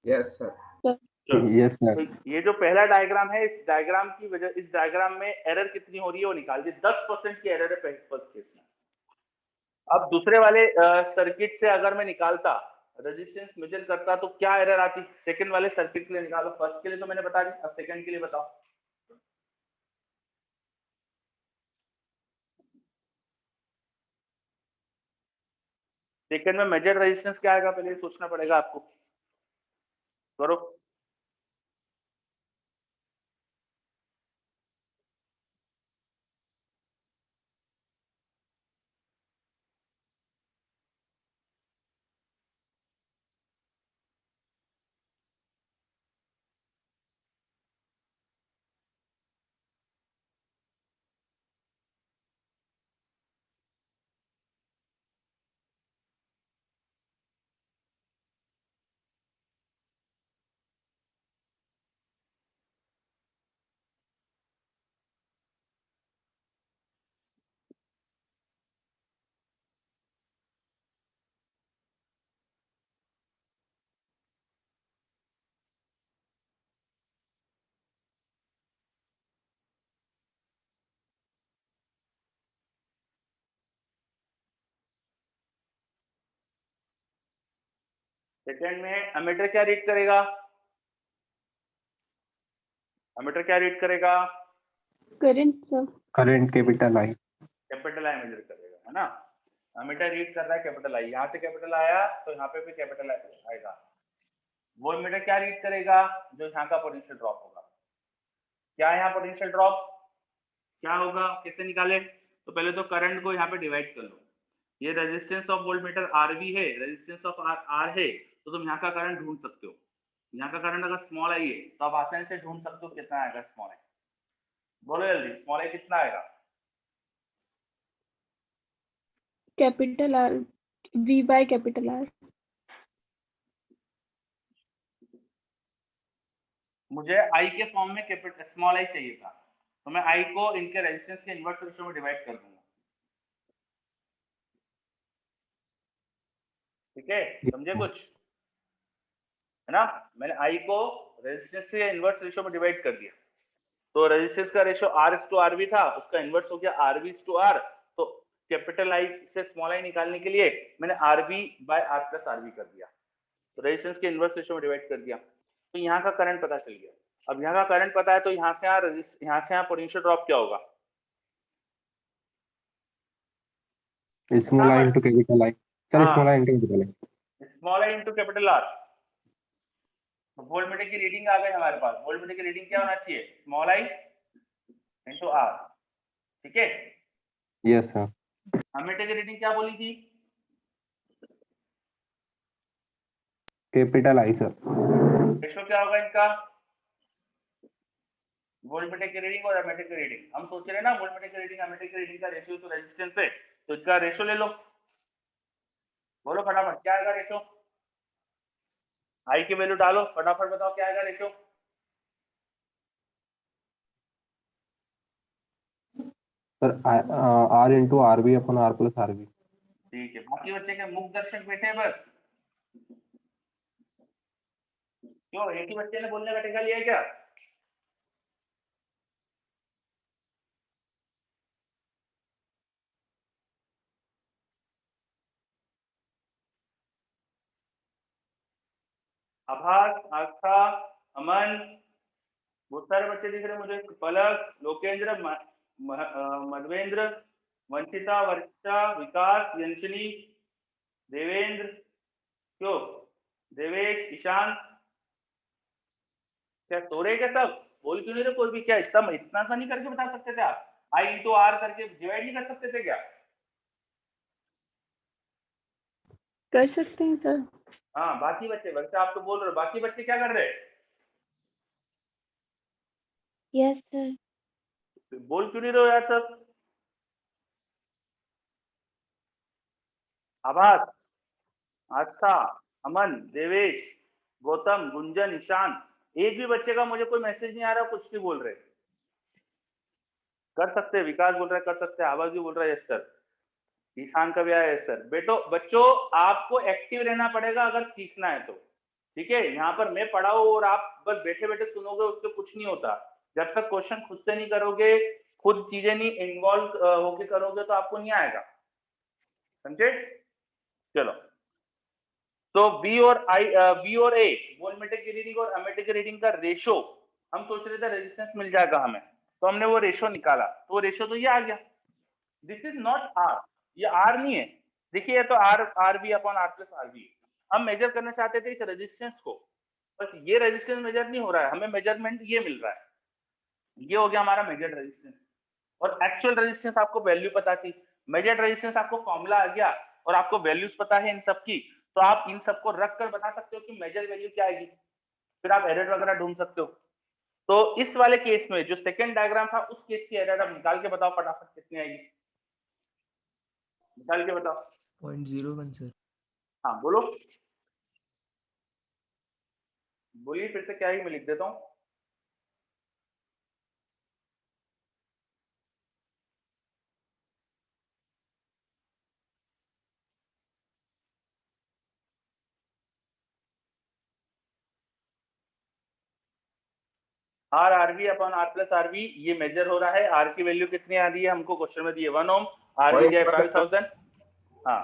Yes sir. चलो, यस सर। तो ये जो पहला डायग्राम है, इस डायग्राम की वजह, इस डायग्राम में एरर कितनी हो रही है वो निकाल दी। 10% की एरर है फर्स्ट केस में। अब दूसरे वाले सर्किट से अगर मैं निकालता, रेजिस्टेंस मेजर करता, तो क्या एरर आती? सेकंड वाले सर्किट के लिए निकालो। फर्स्ट के लिए तो मैंने बता दी, अब सेकंड के लिए बताओ। सेकंड में मेजर रेजिस्टेंस क्या आएगा? पहले सोचना पड़ेगा आपको, करो। सेकंड में एमीटर क्या रीड करेगा? एमीटर क्या रीड करेगा? Current sir. Current capital I. Capital I measure करेगा, है ना। एमीटर रीड कर रहा है कैपिटल आई, यहाँ से कैपिटल आया तो यहाँ पे भी कैपिटल आएगा। वो एमीटर क्या रीड करेगा? जो यहाँ का पोटेंशियल ड्रॉप होगा। क्या है यहाँ पोटेंशियल ड्रॉप? क्या होगा? कैसे निकाले? तो पहले तो करंट को यहाँ पे डिवाइड कर लो। ये रेजिस्टेंस ऑफ वोल्टमीटर आरवी है, रेजिस्टेंस ऑफ आर है, तो तुम यहाँ का करंट ढूंढ सकते हो। यहाँ का करंट अगर स्मॉल आई है तो आप आसानी से ढूंढ सकते हो कितना आएगा स्मॉल आई। बोलो जल्दी, स्मॉल आई कितना आएगा? Capital R V by capital R। मुझे आई के फॉर्म में कैपिटल स्मॉल आई चाहिए था, तो मैं आई को इनके रेजिस्टेंस के इनवर्स रेशियो में डिवाइड कर दूंगा। ठीक है, समझे कुछ? है ना, मैंने आई को रेजिस्टेंस के इनवर्स रेशियो में डिवाइड कर दिया। तो रेजिस्टेंस का रेशियो आर टू आर भी था, उसका इनवर्स हो गया आर बी टू आर। तो कैपिटल आई से स्मॉल आई निकालने के लिए मैंने R B by R plus R B कर दिया, तो रेजिस्टेंस के इनवर्स रेशियो में डिवाइड कर दिया। तो यहाँ का करंट पता चल गया। अब यहाँ का करंट पता है, तो यहाँ से यहाँ पोटेंशियल ड्रॉप क्या होगा? Small I into capital I. Sir small I into capital I. Small I into capital R. तो वोल्ट मीटर की रीडिंग आ गई हमारे पास। वोल्ट मीटर की रीडिंग क्या होना चाहिए? Small I into R. ठीक है, यस सर। एमीटर की रीडिंग क्या बोली थी? Capital I sir. रेशो क्या होगा इनका? वोल्ट मीटर की रीडिंग और एमीटर की रीडिंग। हम सोच रहे हैं ना वोल्ट मीटर की रीडिंग एमीटर की रीडिंग का रेशियो तो रेजिस्टेंस है, तो इसका रेशो ले लो। बोलो फटाफट क्या आएगा रेशो? आई की वैल्यू डालो, फटाफट बताओ क्या आएगा ratio? Sir R into R B अपन आर प्लस आर बी। ठीक है, बाकी बच्चे के मुख दर्शक बैठे हैं बस। क्यों, एक ही बच्चे ने बोलने का टेका लिया है क्या? आभास, आस्था, अमन, बहुत सारे बच्चे दिख रहे हैं मुझे। पलक, लोकेंद्र, मधवेंद्र, वंशिता, वर्षा, विकास, यंशनी, देवेंद्र, क्यों, देवेश, ईशान, क्या सो रहे क्या सब? बोल क्यों नहीं रहे कोई भी? क्या इतना इतना सा नहीं करके बता सकते थे आप? आई इंटू आर करके डिवाइड नहीं कर सकते थे क्या? कर सकते हैं सर। हाँ, बाकी बच्चे, वर्षा आप तो बोल रहे हो, बाकी बच्चे क्या कर रहे हैं? Yes sir. बोल क्यों नहीं रहे हो यार सब? आभास, आस्था, अमन, देवेश, गौतम, गुंजन, ईशान, एक भी बच्चे का मुझे कोई मैसेज नहीं आ रहा, कुछ नहीं बोल रहे। कर सकते हैं, विकास बोल रहा है कर सकते हैं, आवाज भी बोल रहा है यस सर, ईशान का भी आया यस सर। बेटो बच्चों आपको एक्टिव रहना पड़ेगा अगर सीखना है तो, ठीक है? यहाँ पर मैं पढ़ाऊँ और आप बस बैठे बैठे सुनोगे उससे कुछ नहीं होता। जब तक क्वेश्चन खुद से नहीं करोगे, खुद चीजें नहीं इन्वॉल्व होके करोगे तो आपको नहीं आएगा, समझे? चलो, तो बी और आई, बी और ए, वोल्टमीटर की रीडिंग और एमीटर की रीडिंग का रेशो, हम सोच रहे थे रेजिस्टेंस मिल जाएगा हमें, तो हमने वो रेशो निकाला, तो रेशो तो ये आ गया। दिस इज नॉट आर, ये आर नहीं है। देखिए तो R, R B upon R plus R B. हम मेजर करना चाहते थे इस रेजिस्टेंस को, बस ये रेजिस्टेंस मेजर नहीं हो रहा है, हमें मेजरमेंट ये मिल रहा है। ये हो गया हमारा मेजर्ड रेजिस्टेंस। और एक्चुअल रेजिस्टेंस आपको वैल्यू पता थी, मेजर्ड रेजिस्टेंस आपको फॉर्मूला आ गया और आपको वैल्यूज पता है इन सब की, तो आप इन सबको रख कर बता सकते हो कि मेजर वैल्यू क्या आएगी, फिर आप एरर वगैरह ढूंढ सकते हो। तो इस वाले केस में जो सेकंड डायग्राम था उस केस की एरर आप निकाल के बताओ फटाफट कितनी आएगी, निकाल के बताओ। 0.01 सर। हाँ बोलो, बोलिए फिर से, क्या ही मैं लिख देता हूँ। R R B upon R plus R B, ये मेजर हो रहा है। आर की वैल्यू कितनी आ रही है हमको, क्वेश्चन में दी है 1 ओम, आर बी दिया 5000। हाँ,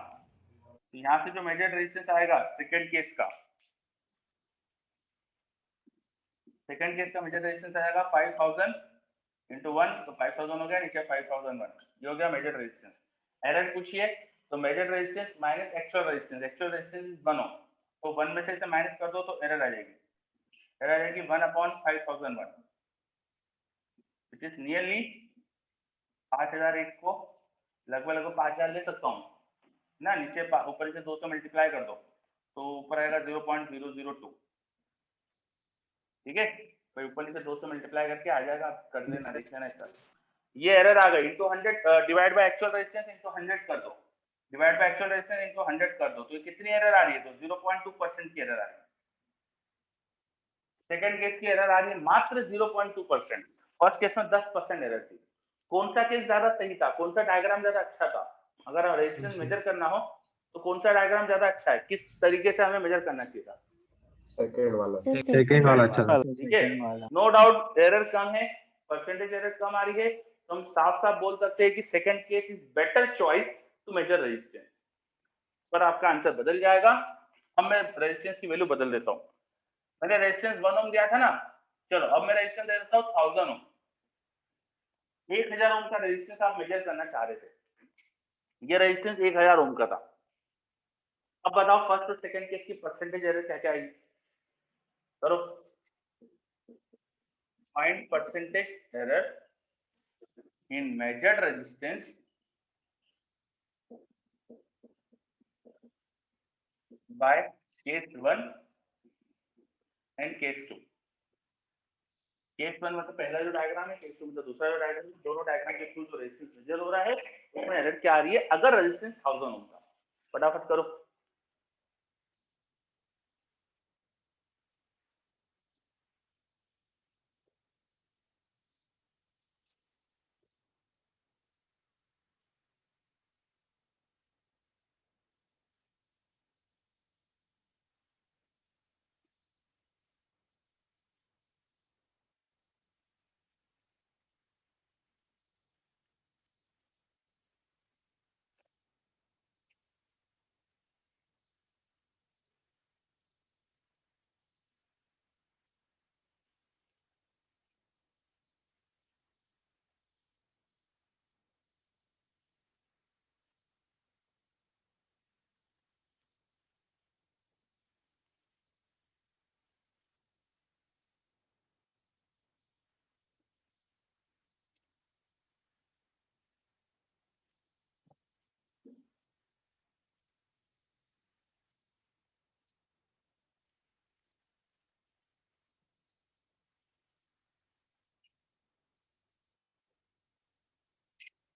तो यहाँ से जो मेजर रेजिस्टेंस आएगा सेकंड केस का, सेकंड केस का मेजर रेजिस्टेंस आएगा 5000 इंटू 1, तो 5000 हो गया, नीचे 5001, ये हो गया मेजर रेजिस्टेंस। एरर पूछिए तो measure resistance minus actual resistance, actual resistance 1 ohm, तो 1 में से इसे माइनस कर दो तो एरर आ जाएगी, एरर आ जाएगी 1 अपॉन 5001, विच इज नियरली 5001 को लगभग लगभग 5000 ले सकता हूँ ना, नीचे ऊपर से 2 से मल्टीप्लाई कर दो तो ऊपर आएगा 0.002, ठीक है? तो ऊपर से 2 से मल्टीप्लाई करके आ जाएगा, आप कर लेना, देख लेना इसका। ये एरर आ गई, into 100 divide by actual resistance into 100 कर दो, divide by actual resistance into 100 कर दो, तो ये कितनी एरर आ रही है? तो 0.2% की एरर आ रही है। सेकंड केस की एरर आ रही है मात्र 0.2%, फर्स्ट केस में 10% एरर थी। कौन सा केस ज्यादा सही था, कौन सा डायग्राम ज्यादा अच्छा था? अगर रेजिस्टेंस मेजर करना हो तो कौन सा डायग्राम ज्यादा अच्छा है, किस तरीके से हमें मेजर करना चाहिए था? सेकंड वाला। सेकंड वाला अच्छा था। ठीक है, नो डाउट एरर कम है, परसेंटेज एरर कम आ रही है, तो हम साफ साफ बोल सकते हैं कि second case is better choice to measure resistance. पर आपका आंसर बदल जाएगा। अब मैं रेजिस्टेंस की वैल्यू बदल देता हूँ। मैंने रेजिस्टेंस 1 ओम दिया था ना, चलो अब मैं रेजिस्टेंस दे देता हूँ 1000 ओम। 1000 ओम का रेजिस्टेंस आप मेजर करना चाह रहे थे, ये रेजिस्टेंस 1000 ओम का था। अब बताओ फर्स्ट और सेकंड केस की परसेंटेज एरर क्या क्या आएगी? करो, find percentage error in measured resistance by case 1 and case 2. Case 1 मतलब पहला जो डायग्राम है, केस 2 मतलब दूसरा जो डायग्राम है, दोनों डायग्राम के थ्रू जो रेजिस्टेंस मेजर हो रहा है उसमें एरर क्या आ रही है अगर रेजिस्टेंस 1000 होगा। फटाफट करो।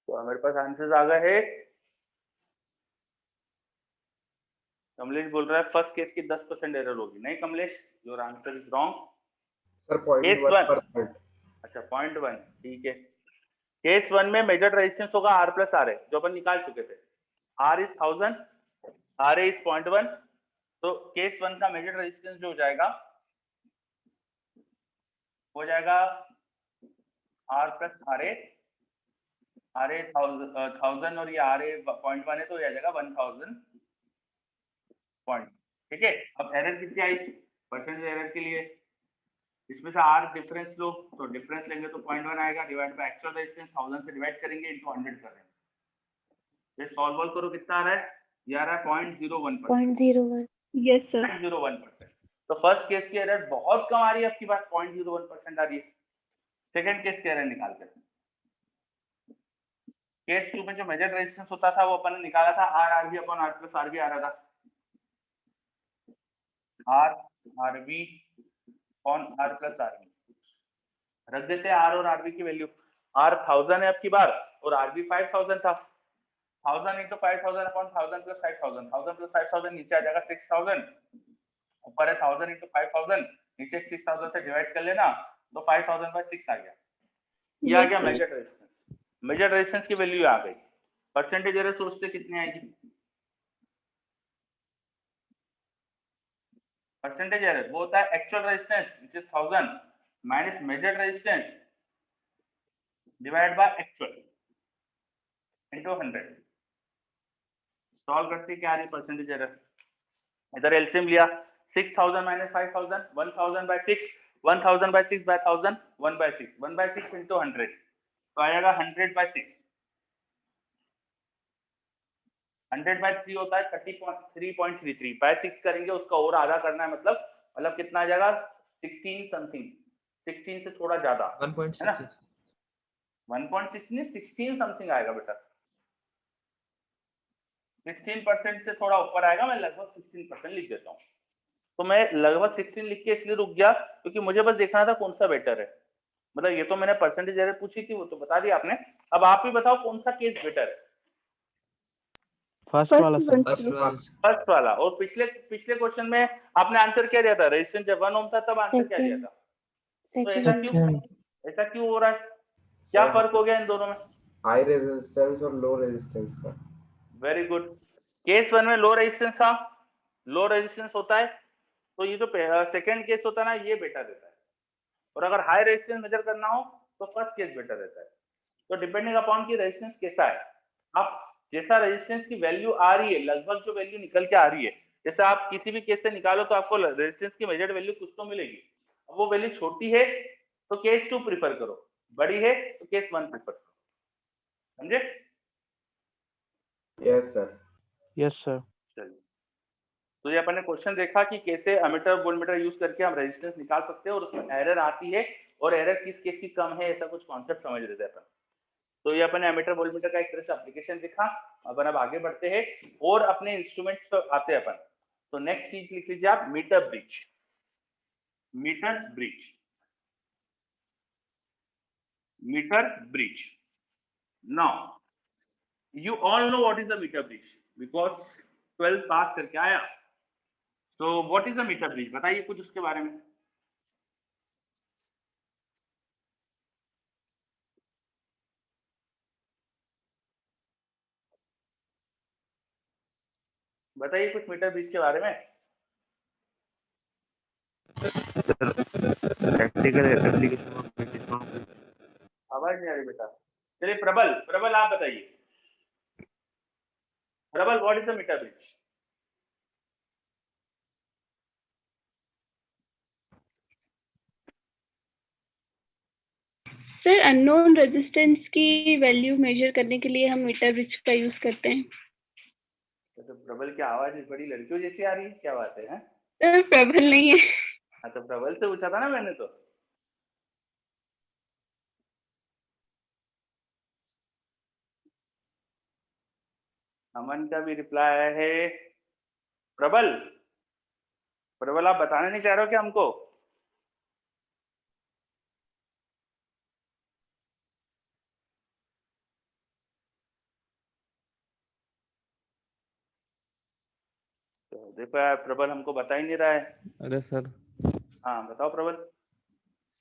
तो हमारे पास आंसर्स आ गए हैं। कमलेश बोल रहा है फर्स्ट केस की 10% एरर होगी। नहीं Kamlesh, your answer is wrong. Sir case 0.1%। अच्छा 0.1, ठीक है। केस 1 में मेजर्ड रेजिस्टेंस होगा R प्लस RA जो अपन निकाल चुके थे। R is 1000, RA is 0.1। तो केस 1 का मेजर्ड रेजिस्टेंस जो हो जाएगा R प्लस RA, RA 1000 और ये RA 0.1 है तो ये आ जाएगा 1000 पॉइंट। ठीक है। अब एरर कितनी आई परसेंटेज एरर के लिए, इसमें से R डिफरेंस लो तो डिफरेंस लेंगे तो 0.1 आएगा, डिवाइड बाय एक्चुअल रेजिस्टेंस 1000 से डिवाइड करेंगे इनटू 100 कर देंगे। ये सॉल्व करो कितना आ रहा है, ये आ रहा है 0.01%। 0.01. Yes sir. 0.01%। तो फर्स्ट केस की एरर बहुत कम आ रही है, आपकी बात 0.01% आ रही है। सेकंड केस की एरर निकालते हैं। केस 2 में जो मेजर्ड रेजिस्टेंस होता था वो अपन ने निकाला था RRB upon R plus RB आ रहा था, RRB upon R plus RB। रख देते हैं R और RB की वैल्यू। R 1000 है आपकी बार और RB 5000 था। 1000 into 5000 अपॉन 1000 प्लस 5000, 1000 प्लस 5000 नीचे आ जाएगा 6000, ऊपर है 1000 into 5000, नीचे 6000 से डिवाइड कर लेना तो 5000 by 6 आ गया। ये आ गया मेजर्ड रेजिस्टेंस। मेजर्ड रेजिस्टेंस की वैल्यू आ गई। परसेंटेज एरर सोचते कितनी आएगी? परसेंटेज एरर वो होता है actual resistance which is 1000 minus measured resistance divide by actual into 100। Solve करते क्या आ रही परसेंटेज एरर? इधर एलसीएम लिया, 6000 minus 5000, 1000 by 6, 1000 by 6 by 1000, 1 by 6, 1 by 6 into 100 तो आएगा 100 by 6। 100 by 3 होता है 3.33, by 6 करेंगे उसका और आधा करना है, मतलब कितना आ जाएगा 16 समथिंग, 16 से थोड़ा ज्यादा है ना, 1.6 नहीं 16 समथिंग आएगा बेटा, 16% से थोड़ा ऊपर आएगा। मैं लगभग 16% लिख देता हूँ। तो मैं लगभग 16 लिख के इसलिए रुक गया क्योंकि मुझे बस देखना था कौन सा बेटर है। मतलब ये तो मैंने परसेंटेज एरर पूछी थी वो तो बता दिया आपने, अब आप ही बताओ कौन सा केस बेटर है। फर्स्ट वाला सर। फर्स्ट वाला। और पिछले क्वेश्चन में आपने आंसर क्या दिया था? रेजिस्टेंस जब 1 ओम था तब आंसर क्या दिया था? तो ऐसा क्यों हो रहा है? क्या फर्क हो गया इन दोनों में? हाई रेजिस्टेंस और लो रेजिस्टेंस का। Very good. केस 1 में लो रेजिस्टेंस था, लो रेजिस्टेंस होता है तो ये जो सेकंड केस होता है ना ये बेटर रहता है, और अगर हाई रेजिस्टेंस मेजर करना हो तो फर्स्ट केस बेटर रहता है। तो डिपेंडिंग अपॉन की रेजिस्टेंस कैसा है, आप जैसा रेजिस्टेंस की वैल्यू आ रही है, लगभग जो वैल्यू निकल के आ रही है, जैसे आप किसी भी केस से निकालो तो आपको रेजिस्टेंस की मेजर्ड वैल्यू कुछ तो मिलेगी। अब वो वैल्यू छोटी है तो केस 2 प्रीफर करो, बड़ी है तो केस 1 प्रीफर करो। समझे? Yes sir. Yes sir. चलिए तो ये अपन ने क्वेश्चन देखा कि कैसे एमीटर वोल्टमीटर यूज करके हम रेजिस्टेंस निकाल सकते हैं और उसमें एरर आती है और एरर किस केस की कम है, ऐसा कुछ कॉन्सेप्ट समझ लेते हैं अपन। तो ये अपन ने एमीटर वोल्टमीटर का एक तरह से एप्लीकेशन देखा। अपन अब आगे बढ़ते हैं और अपने इंस्ट्रूमेंट्स पर आते हैं अपन। तो नेक्स्ट चीज लिख लीजिए आप, metre bridge. Metre bridge, metre bridge. Now you all know what is the meter bridge because 12 पास करके आया। so what is the meter bridge, बताइए कुछ उसके बारे में। बताइए कुछ मीटर ब्रिज के बारे में। प्रैक्टिकल एप्लीकेशन आवाज नहीं आ रही बेटा। चलिए प्रबल, प्रबल आप बताइए। Prabal, what is the metre bridge? Sir unknown resistance की वैल्यू मेजर करने के लिए हम मीटर ब्रिज का यूज करते हैं। तो प्रबल की आवाज बड़ी लड़कियों जैसी आ रही है, क्या बात है? सर प्रबल नहीं है। हाँ तो प्रबल से पूछा था ना मैंने तो। अमन का भी रिप्लाई आया है। प्रबल, प्रबल आप बताना नहीं चाह रहे हो क्या हमको? तो देखो यार प्रबल हमको बता ही नहीं रहा है। अरे सर, हाँ बताओ Prabal.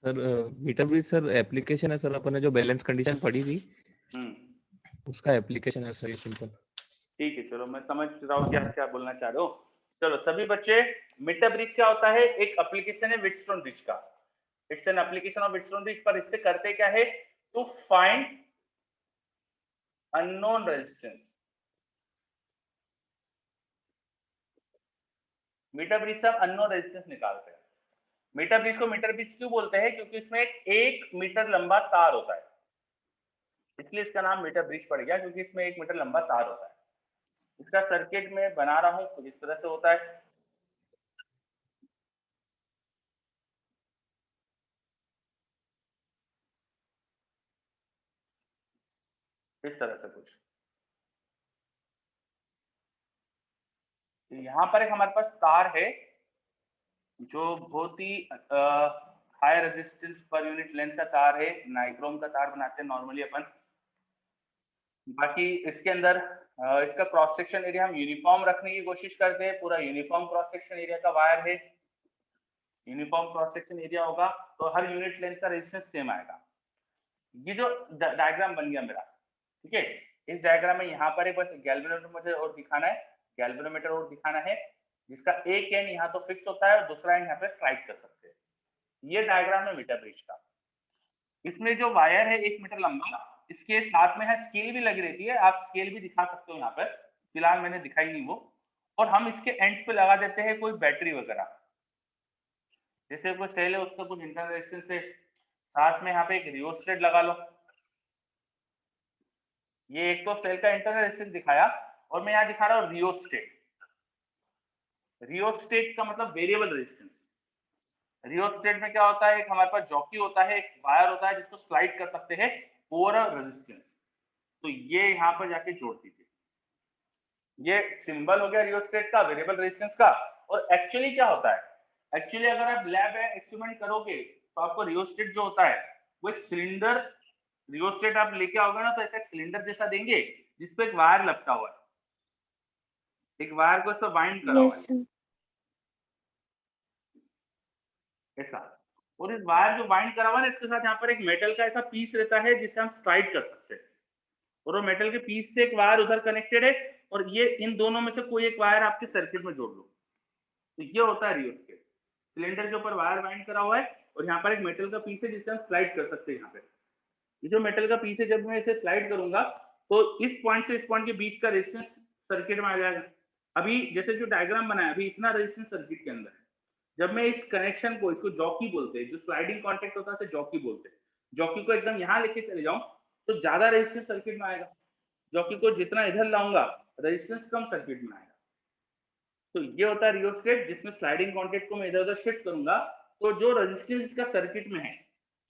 Sir metre bridge sir application है सर, अपन ने जो बैलेंस कंडीशन पढ़ी थी उसका एप्लीकेशन है सर, ये सिंपल। ठीक है, चलो मैं समझ रहा हूँ क्या क्या बोलना चाह रहे हो। चलो सभी बच्चे, मीटर ब्रिज क्या होता है? एक एप्लीकेशन है व्हीटस्टोन ब्रिज का। It's an application of Wheatstone bridge. पर इससे करते क्या है? To find unknown resistance. Metre bridge से अननोन रेजिस्टेंस निकालते हैं। मीटर ब्रिज को मीटर ब्रिज क्यों बोलते हैं? क्योंकि इसमें एक मीटर लंबा तार होता है, इसलिए इसका नाम मीटर ब्रिज पड़ गया, क्योंकि इसमें 1 मीटर लंबा तार होता है। इसका सर्किट में बना रहा हूं कुछ इस तरह से होता है। इस तरह से कुछ। यहां पर एक हमारे पास तार है जो बहुत ही हाई रेजिस्टेंस पर यूनिट लेंथ का तार है। नाइक्रोम का तार बनाते हैं नॉर्मली अपन। बाकी इसके अंदर इसका क्रॉस सेक्शन एरिया हम यूनिफॉर्म रखने की कोशिश करते हैं। पूरा यूनिफॉर्म क्रॉस सेक्शन एरिया का वायर है। यूनिफॉर्म क्रॉस सेक्शन एरिया होगा तो हर यूनिट लेंथ का रेजिस्टेंस सेम आएगा। ये जो डायग्राम बन गया मेरा, ठीक है, इस डायग्राम में यहाँ पर एक बस गैल्वेनोमीटर मुझे और दिखाना है, गैल्वेनोमीटर और दिखाना है, जिसका एक एंड यहाँ तो फिक्स होता है और दूसरा एंड यहाँ पे स्लाइड कर सकते हैं। ये डायग्राम है मीटर ब्रिज का। इसमें जो वायर है 1 मीटर लंबा, इसके साथ में है स्केल भी लगी रहती है। आप स्केल भी दिखा सकते हो यहाँ पर, फिलहाल मैंने दिखाई नहीं वो। और हम इसके एंड पे लगा देते हैं कोई बैटरी वगैरह, जैसे कोई सेल है उसका कुछ इंटरनल रेजिस्टेंस है। साथ में यहाँ पे एक रियोस्टेट लगा लो। ये एक तो सेल का इंटरनल रेजिस्टेंस दिखाया और मैं यहाँ दिखा रहा हूँ रियोस्टेट। रियोस्टेट का मतलब वेरिएबल रेजिस्टेंस। रियोस्टेट में क्या होता है? एक हमारे पास जॉकी होता है, एक वायर होता है जिसको स्लाइड कर सकते हैं ओवर अ रेजिस्टेंस। तो ये यहाँ पर जाके जोड़ दीजिए। ये सिंबल हो गया रियोस्टेट का, वेरिएबल रेजिस्टेंस का। और एक्चुअली क्या होता है? एक्चुअली अगर आप लैब में एक्सपेरिमेंट करोगे तो आपको रियोस्टेट जो होता है वो एक सिलेंडर, रियोस्टेट आप लेके आओगे ना तो ऐसा एक सिलेंडर जैसा देंगे जिसपे एक वायर लपटा हुआ है। एक वायर को इसमें वाइंड करा हुआ Yes, है sir. ऐसा। और इस वायर जो वाइंड करा हुआ है ना, इसके साथ यहाँ पर एक मेटल का ऐसा पीस रहता है जिससे हम स्लाइड कर सकते हैं। और वो मेटल के पीस से एक वायर उधर कनेक्टेड है और ये इन दोनों में से कोई एक वायर आपके सर्किट में जोड़ लो। तो ये होता है रियोस्टेट। सिलेंडर के ऊपर वायर वाइंड करा हुआ है और यहाँ पर एक मेटल का पीस है जिससे हम स्लाइड कर सकते हैं। यहाँ पे ये जो मेटल का पीस है, जब मैं इसे स्लाइड करूंगा तो इस पॉइंट से इस पॉइंट के बीच का रेजिस्टेंस सर्किट में आ जाएगा। अभी जैसे जो डायग्राम बना है, अभी इतना रेजिस्टेंस सर्किट के अंदर है। जब मैं इस कनेक्शन को, इसको जॉकी बोलते हैं, जो स्लाइडिंग कॉन्टेक्ट होता है उसे जॉकी बोलते हैं, जॉकी को एकदम यहाँ लेके चले जाऊं तो ज्यादा रेजिस्टेंस सर्किट में आएगा। जॉकी को जितना इधर लाऊंगा रेजिस्टेंस कम सर्किट में आएगा। तो ये होता है रियोस्टेट, जिसमें स्लाइडिंग कॉन्टैक्ट को मैं इधर उधर शिफ्ट करूंगा तो जो रेजिस्टेंस इसका सर्किट में है,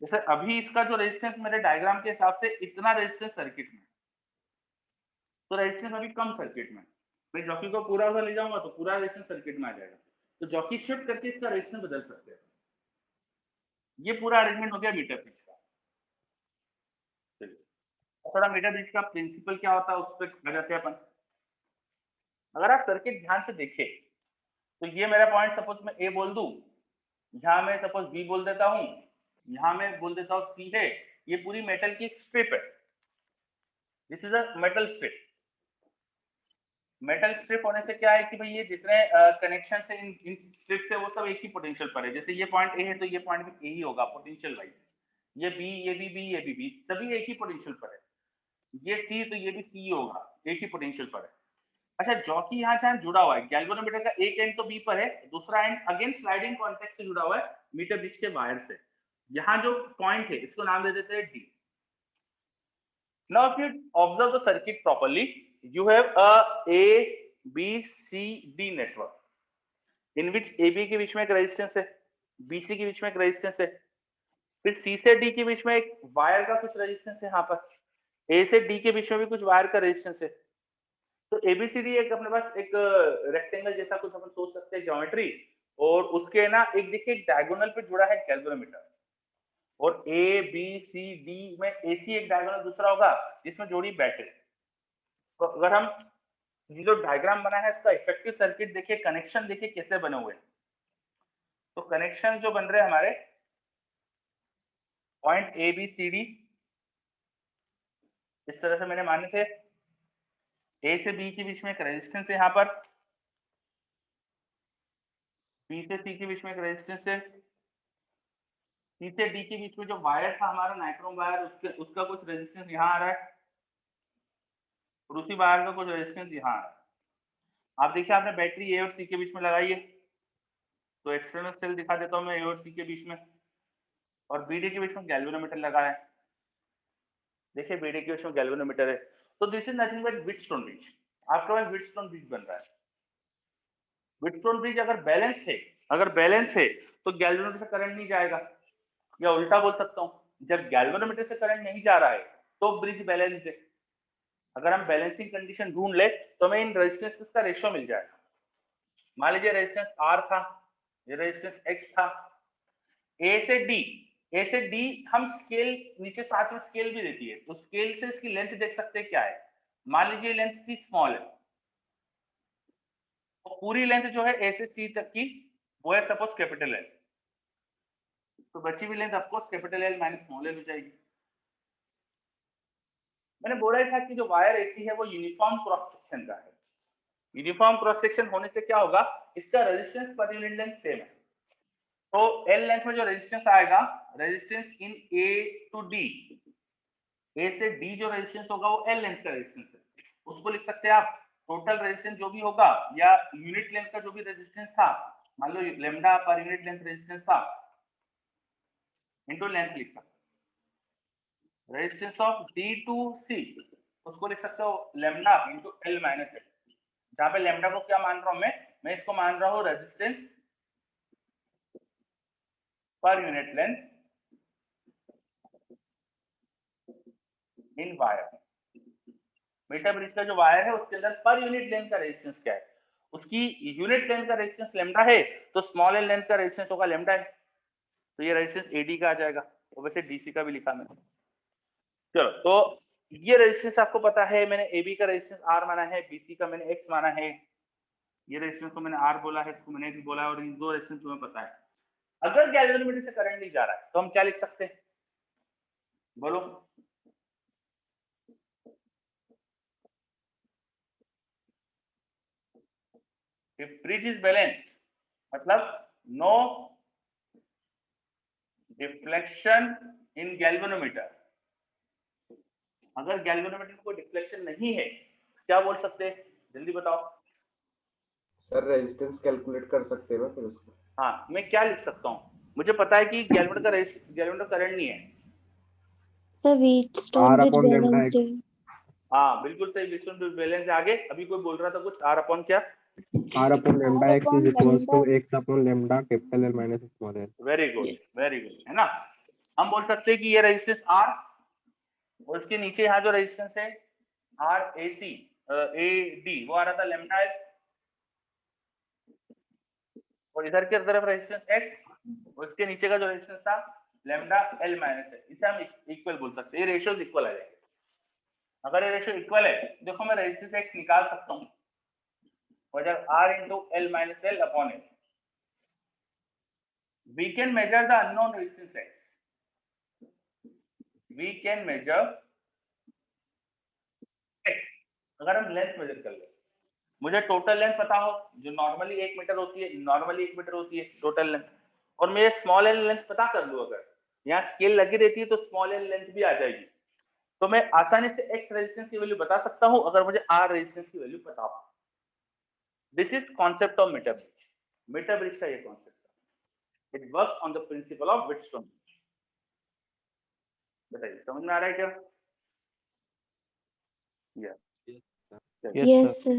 जैसे अभी इसका जो रेजिस्टेंस मेरे डायग्राम के हिसाब से इतना रेजिस्टेंस सर्किट में, तो रेजिस्टेंस अभी कम सर्किट में, मैं जॉकी को पूरा उधर ले जाऊंगा तो पूरा रेजिस्टेंस सर्किट में आ जाएगा, तो जॉकी शिफ्ट करके इसका रेजिस्टेंस बदल सकते हैं। ये पूरा अरेंजमेंट हो गया मीटर ब्रिज का। थोड़ा मीटर ब्रिज का प्रिंसिपल क्या होता है उस पर आ जाते हैं अपन। अगर आप सर्किट ध्यान से देखें तो ये मेरा पॉइंट सपोज मैं ए बोल दूं, यहाँ मैं सपोज बी बोल देता हूँ, यहाँ मैं बोल देता हूँ सी है, ये पूरी मेटल की स्ट्रिप है, this is a metal strip. Metal strip होने से क्या है कि भाई ये जितने कनेक्शन है इन स्ट्रिप से वो सब एक ही पोटेंशियल पर है, जैसे ये पॉइंट ए है तो ये पॉइंट भी ए ही होगा पोटेंशियल वाइज, ये बी, ये बी, सभी एक ही पोटेंशियल पर है, ये सी तो ये भी सी होगा, एक ही पोटेंशियल पर है। अच्छा, जॉकी यहाँ जहाँ जुड़ा हुआ है, गैल्वेनोमीटर का एक एंड तो बी पर है, दूसरा एंड अगेन स्लाइडिंग कॉन्टैक्ट से जुड़ा हुआ है मीटर ब्रिज के वायर से। यहाँ जो पॉइंट है इसको नाम दे देते हैं D. Now if you observe the circuit properly, you have a B C D network in which AB के बीच में एक रेजिस्टेंस है, BC के बीच में एक रेजिस्टेंस है, फिर C से D के बीच में एक वायर का कुछ रेजिस्टेंस है, यहाँ पर A से D के बीच में भी कुछ वायर का रेजिस्टेंस है। तो ABCD एक अपने पास एक रेक्टेंगल जैसा कुछ अपन सोच सकते हैं ज्योमेट्री, और उसके ना एक देखिए डायगोनल पे जुड़ा है गैल्वेनोमीटर, और ABCD में AC एक डायगोनल दूसरा होगा जिसमें जोड़ी बैटरी। तो अगर हम ये जो डायग्राम बना है इसका इफेक्टिव सर्किट देखिए, कनेक्शन देखिए कैसे बने हुए हैं। तो कनेक्शन जो बन रहे हैं हमारे point A B C D इस तरह से मैंने माने थे, ए से बी के बीच में एक रेजिस्टेंस है, यहाँ पर बी से सी के बीच में एक रेजिस्टेंस है, सी से डी के बीच में जो वायर था हमारा नाइक्रोम वायर, उसका कुछ रेजिस्टेंस यहाँ आ रहा है, और उसी वायर का कुछ रेजिस्टेंस यहाँ आ रहा है। आप देखिए आपने बैटरी ए और सी के बीच में लगाई है, तो एक्सटर्नल सेल दिखा देता हूँ मैं ए और सी के बीच में, और बीडी के बीच में गैल्वेनोमीटर लगा है, देखिए बीडी के बीच में गैल्वेनोमीटर है। तो this is nothing but Wheatstone bridge, आपके पास व्हीटस्टोन ब्रिज बन रहा है। व्हीटस्टोन ब्रिज अगर बैलेंस है तो गैल्वेनोमीटर से करंट नहीं जाएगा, या उल्टा बोल सकता हूँ, जब गैल्वेनोमीटर से करंट नहीं जा रहा है तो ब्रिज बैलेंस्ड है। अगर हम बैलेंसिंग कंडीशन ढूंढ ले तो हमें इन रेजिस्टेंसेस का रेशियो मिल जाएगा। मान लीजिए रेजिस्टेंस R था, ये रेजिस्टेंस X था, A से D हम स्केल नीचे साथ में स्केल भी देती है, तो स्केल से इसकी लेंथ देख सकते हैं क्या है। मान लीजिए लेंथ थी स्मॉल है, तो पूरी लेंथ जो है A से C तक की वो है सपोज कैपिटल L, तो बची हुई length of course capital L minus small l हो जाएगी। मैंने बोला था कि जो वायर AC है वो यूनिफॉर्म क्रॉस सेक्शन का है। यूनिफॉर्म क्रॉस सेक्शन होने से क्या होगा, इसका रेजिस्टेंस पर यूनिट लेंथ सेम है, तो L लेंथ में जो रेजिस्टेंस आएगा, resistance in A to D, A से D जो रेजिस्टेंस होगा वो L लेंथ का रेजिस्टेंस है, उसको लिख सकते हैं आप टोटल रेजिस्टेंस जो भी होगा, या यूनिट लेंथ का जो भी रेजिस्टेंस था, मान लो lambda per unit length resistance था, इनटू लेंथ लिख सकते हैं। Resistance of D to C उसको लिख सकते हो lambda into L minus L, जहां पे लैम्डा को क्या मान रहा हूं मैं इसको मान रहा हूं रेजिस्टेंस पर unit length in wire. Metre bridge का जो वायर है उसके अंदर पर यूनिट लेंथ का रेजिस्टेंस क्या है, उसकी यूनिट लेंथ का रेजिस्टेंस लैम्डा है, तो स्मॉल l लेंथ का रेजिस्टेंस होगा लैम्डा है, तो ये रेजिस्टेंस AD का आ जाएगा, और वैसे DC का भी लिखा मैंने। चलो, तो ये रेजिस्टेंस आपको पता है, मैंने AB का रेजिस्टेंस R माना है, BC का मैंने X माना है, ये रेजिस्टेंस को मैंने R बोला है, इसको मैंने X बोला है, और इन दो रेजिस्टेंस तुम्हें पता है। अगर गैल्वेनोमीटर से करंट नहीं जा रहा है तो हम क्या लिख सकते हैं, बोलो। If bridge is balanced मतलब no डिफ्लेक्शन इन गैल्वेनोमीटर, अगर गैल्वेनोमीटर में कोई डिफ्लेक्शन नहीं है क्या बोल सकते हैं, जल्दी बताओ। सर रेजिस्टेंस कैलकुलेट कर सकते हैं ना फिर उसको। हाँ, मैं क्या लिख सकता हूँ, मुझे पता है कि गैल्वेनोमीटर करंट नहीं है, सर व्हीटस्टोन ब्रिज बैलेंस्ड है। हाँ बिल्कुल सही, व्हीटस्टोन ब्रिज बैलेंस है। आगे अभी कोई बोल रहा था कुछ R अपॉन क्या, R upon lambda x is equals to x upon lambda capital L minus small l. Very good, है ना। हम बोल सकते हैं कि ये रेजिस्टेंस R और उसके नीचे यहाँ जो रेजिस्टेंस है R AC AD वो आ रहा था लैम्डा L, और इधर की तरफ रेजिस्टेंस X और उसके नीचे का जो रेजिस्टेंस था लैम्डा L माइनस है। इसे हम इक्वल बोल सकते हैं। ये रेशियोज इक्वल आ जाएंगे। अगर ये रेशियो इक्वल है देखो मैं रेजिस्टेंस X निकाल सकता हूँ, वजह R into L minus L upon L. We can measure the unknown resistance X. We can measure X. अगर हम लेंथ मेजर कर ले, मुझे टोटल लेंथ पता हो जो नॉर्मली 1 मीटर होती है, टोटल लेंथ, और मैं स्मॉल एल लेंथ पता कर लूं, अगर यहाँ स्केल लगी रहती है तो स्मॉल एल लेंथ भी आ जाएगी, तो मैं आसानी से X रेजिस्टेंस की वैल्यू बता सकता हूँ अगर मुझे R रेजिस्टेंस की वैल्यू पता हो। This is concept of meter bridge. Metre bridge का ये कॉन्सेप्ट है। It works on the principle of Wheatstone. बताइए समझ में आ रहा है क्या? Yes, sir.